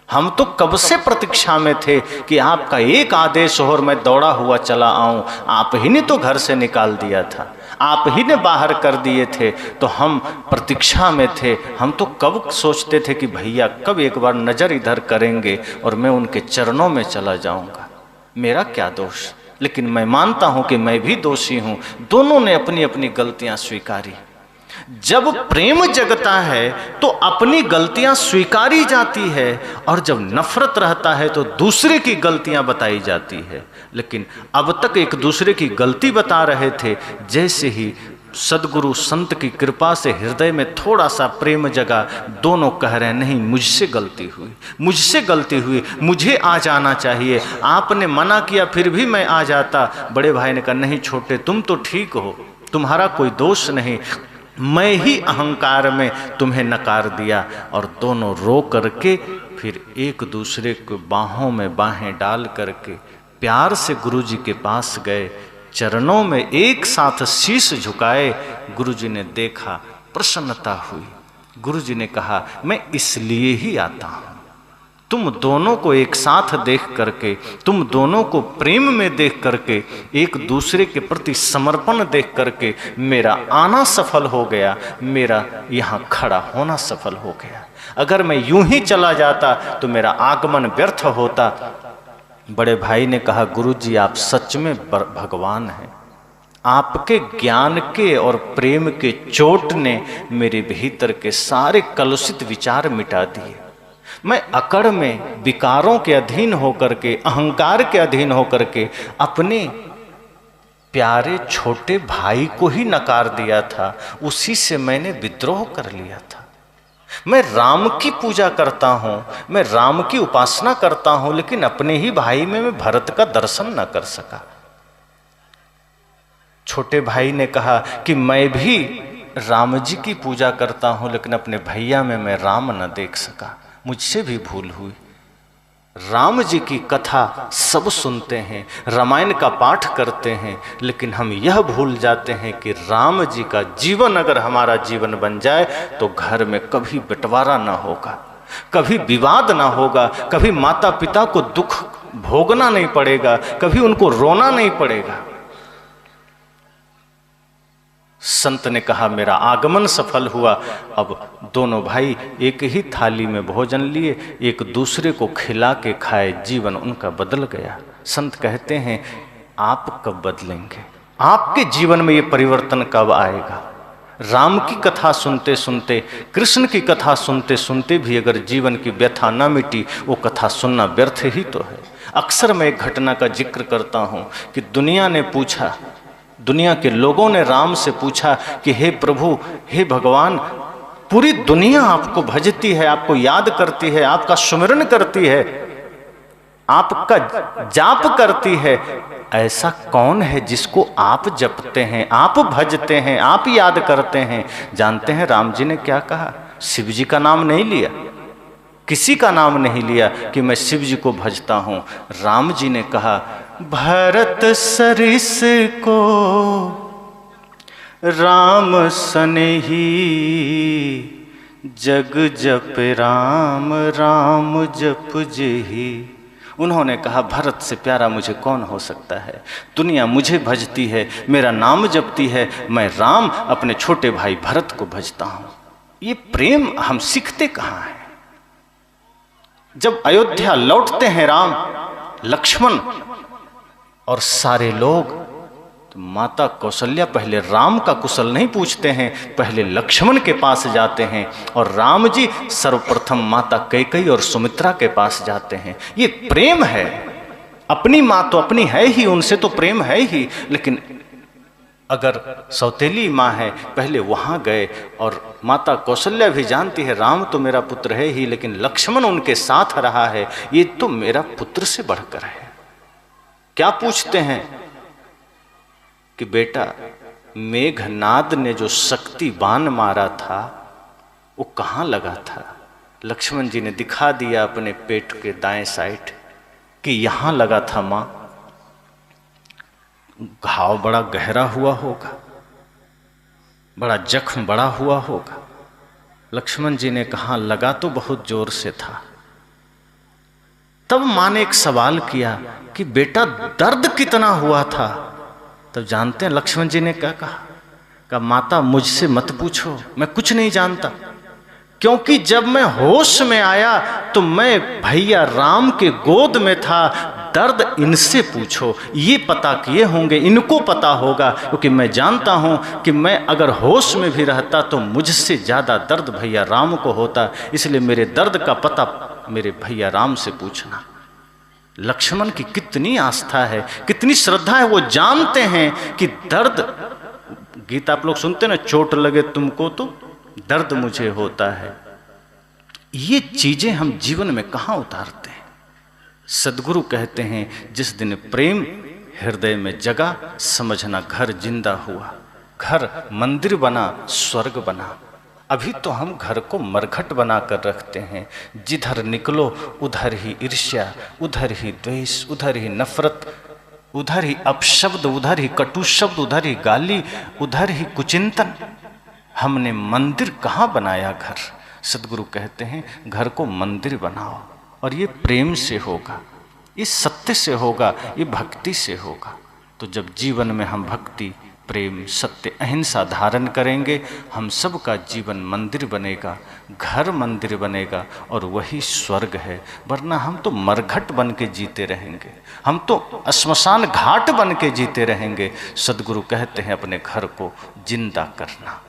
हम तो कब से प्रतीक्षा में थे कि आपका एक आदेश हो और मैं दौड़ा हुआ चला आऊं। आप ही ने तो घर से निकाल दिया था, आप ही ने बाहर कर दिए थे, तो हम प्रतीक्षा में थे। हम तो कब सोचते थे कि भैया कब एक बार नजर इधर करेंगे और मैं उनके चरणों में चला जाऊंगा। मेरा क्या दोष? लेकिन मैं मानता हूं कि मैं भी दोषी हूं। दोनों ने अपनी अपनी गलतियां स्वीकारी। जब प्रेम जगता है तो अपनी गलतियां स्वीकारी जाती है, और जब नफरत रहता है तो दूसरे की गलतियां बताई जाती है। लेकिन अब तक एक दूसरे की गलती बता रहे थे। जैसे ही सदगुरु संत की कृपा से हृदय में थोड़ा सा प्रेम जगा, दोनों कह रहे हैं, नहीं मुझसे गलती हुई, मुझसे गलती हुई, मुझे आ जाना चाहिए। आपने मना किया फिर भी मैं आ जाता। बड़े भाई ने कहा, नहीं छोटे, तुम तो ठीक हो, तुम्हारा कोई दोष नहीं, मैं ही अहंकार में तुम्हें नकार दिया। और दोनों रो करके फिर एक दूसरे को बाहों में बाहें डाल करके प्यार से गुरुजी के पास गए। चरणों में एक साथ शीश झुकाए। गुरुजी ने देखा, प्रसन्नता हुई। गुरुजी ने कहा, मैं इसलिए ही आता हूँ, तुम दोनों को एक साथ देख करके, तुम दोनों को प्रेम में देख करके, एक दूसरे के प्रति समर्पण देख करके मेरा आना सफल हो गया, मेरा यहाँ खड़ा होना सफल हो गया। अगर मैं यूं ही चला जाता तो मेरा आगमन व्यर्थ होता। बड़े भाई ने कहा, गुरुजी आप सच में भगवान हैं। आपके ज्ञान के और प्रेम के चोट ने मेरे भीतर के सारे कलुषित विचार मिटा दिए। मैं अकड़ में विकारों के अधीन होकर के, अहंकार के अधीन होकर के अपने प्यारे छोटे भाई को ही नकार दिया था। उसी से मैंने विद्रोह कर लिया था। मैं राम की पूजा करता हूँ, मैं राम की उपासना करता हूँ, लेकिन अपने ही भाई में मैं भरत का दर्शन न कर सका। छोटे भाई ने कहा कि मैं भी राम जी की पूजा करता हूँ, लेकिन अपने भैया में मैं राम न देख सका, मुझसे भी भूल हुई। राम जी की कथा सब सुनते हैं, रामायण का पाठ करते हैं, लेकिन हम यह भूल जाते हैं कि राम जी का जीवन अगर हमारा जीवन बन जाए तो घर में कभी बंटवारा ना होगा, कभी विवाद ना होगा, कभी माता पिता को दुख भोगना नहीं पड़ेगा, कभी उनको रोना नहीं पड़ेगा। संत ने कहा, मेरा आगमन सफल हुआ। अब दोनों भाई एक ही थाली में भोजन लिए, एक दूसरे को खिला के खाए, जीवन उनका बदल गया। संत कहते हैं, आप कब बदलेंगे? आपके जीवन में ये परिवर्तन कब आएगा? राम की कथा सुनते सुनते, कृष्ण की कथा सुनते सुनते भी अगर जीवन की व्यथा न मिटी, वो कथा सुनना व्यर्थ ही तो है। अक्सर मैं एक घटना का जिक्र करता हूँ कि दुनिया ने पूछा, दुनिया के लोगों ने राम से पूछा कि हे प्रभु, हे भगवान, पूरी दुनिया आपको भजती है, आपको याद करती है, आपका सुमिरन करती है, आपका जाप करती है, ऐसा कौन है जिसको आप जपते हैं, आप भजते हैं, आप याद करते हैं? जानते हैं राम जी ने क्या कहा? शिव जी का नाम नहीं लिया, किसी का नाम नहीं लिया कि मैं शिव जी को भजता हूं। राम जी ने कहा, भरत सरिस को राम सनेही, जग जप राम राम जप जेही। उन्होंने कहा, भरत से प्यारा मुझे कौन हो सकता है? दुनिया मुझे भजती है, मेरा नाम जपती है, मैं राम अपने छोटे भाई भरत को भजता हूं। ये प्रेम हम सीखते कहाँ हैं? जब अयोध्या लौटते हैं राम लक्ष्मण और सारे लोग, तो माता कौशल्या पहले राम का कुशल नहीं पूछते हैं, पहले लक्ष्मण के पास जाते हैं, और राम जी सर्वप्रथम माता कैकेयी और सुमित्रा के पास जाते हैं। ये प्रेम है। अपनी माँ तो अपनी है ही, उनसे तो प्रेम है ही, लेकिन अगर सौतेली माँ है, पहले वहाँ गए। और माता कौशल्या भी जानती है राम तो मेरा पुत्र है ही, लेकिन लक्ष्मण उनके साथ रहा है, ये तो मेरा पुत्र से बढ़कर है। क्या पूछते हैं कि बेटा, मेघनाद ने जो शक्ति बाण मारा था वो कहाँ लगा था? लक्ष्मण जी ने दिखा दिया अपने पेट के दाएं साइड कि यहां लगा था मां। घाव बड़ा गहरा हुआ होगा, बड़ा जख्म बड़ा हुआ होगा। लक्ष्मण जी ने कहा, लगा तो बहुत जोर से था। तब मां ने एक सवाल किया कि बेटा दर्द कितना हुआ था? तब जानते हैं लक्ष्मण जी ने क्या कहा? माता मुझसे मत पूछो, मैं कुछ नहीं जानता, क्योंकि जब मैं होश में आया तो मैं भैया राम के गोद में था। दर्द इनसे पूछो, ये पता किए होंगे, इनको पता होगा, क्योंकि मैं जानता हूं कि मैं अगर होश में भी रहता तो मुझसे ज्यादा दर्द भैया राम को होता, इसलिए मेरे दर्द का पता मेरे भैया राम से पूछना। लक्ष्मण की कितनी आस्था है, कितनी श्रद्धा है। वो जानते हैं कि दर्द, गीता आप लोग सुनते ना, चोट लगे तुमको तो दर्द मुझे होता है। ये चीजें हम जीवन में कहाँ उतारते हैं? सदगुरु कहते हैं, जिस दिन प्रेम हृदय में जगा, समझना घर जिंदा हुआ, घर मंदिर बना, स्वर्ग बना। अभी तो हम घर को मरघट बनाकर रखते हैं। जिधर निकलो उधर ही ईर्ष्या, उधर ही द्वेष, उधर ही नफरत, उधर ही अपशब्द, उधर ही कटु शब्द, उधर ही गाली, उधर ही कुचिंतन। हमने मंदिर कहाँ बनाया घर? सदगुरु कहते हैं घर को मंदिर बनाओ, और ये प्रेम से होगा, ये सत्य से होगा, ये भक्ति से होगा। तो जब जीवन में हम भक्ति, प्रेम, सत्य, अहिंसा धारण करेंगे, हम सब का जीवन मंदिर बनेगा, घर मंदिर बनेगा, और वही स्वर्ग है। वरना हम तो मरघट बन के जीते रहेंगे, हम तो श्मशान घाट बन के जीते रहेंगे। सदगुरु कहते हैं अपने घर को जिंदा करना,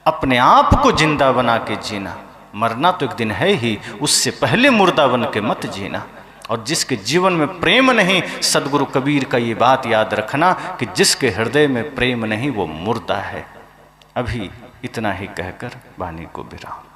अपने आप को जिंदा बना के जीना। मरना तो एक दिन है ही, उससे पहले मुर्दा बन के मत जीना। और जिसके जीवन में प्रेम नहीं, सदगुरु कबीर का ये बात याद रखना कि जिसके हृदय में प्रेम नहीं वो मुर्दा है। अभी इतना ही कहकर वाणी को विराम।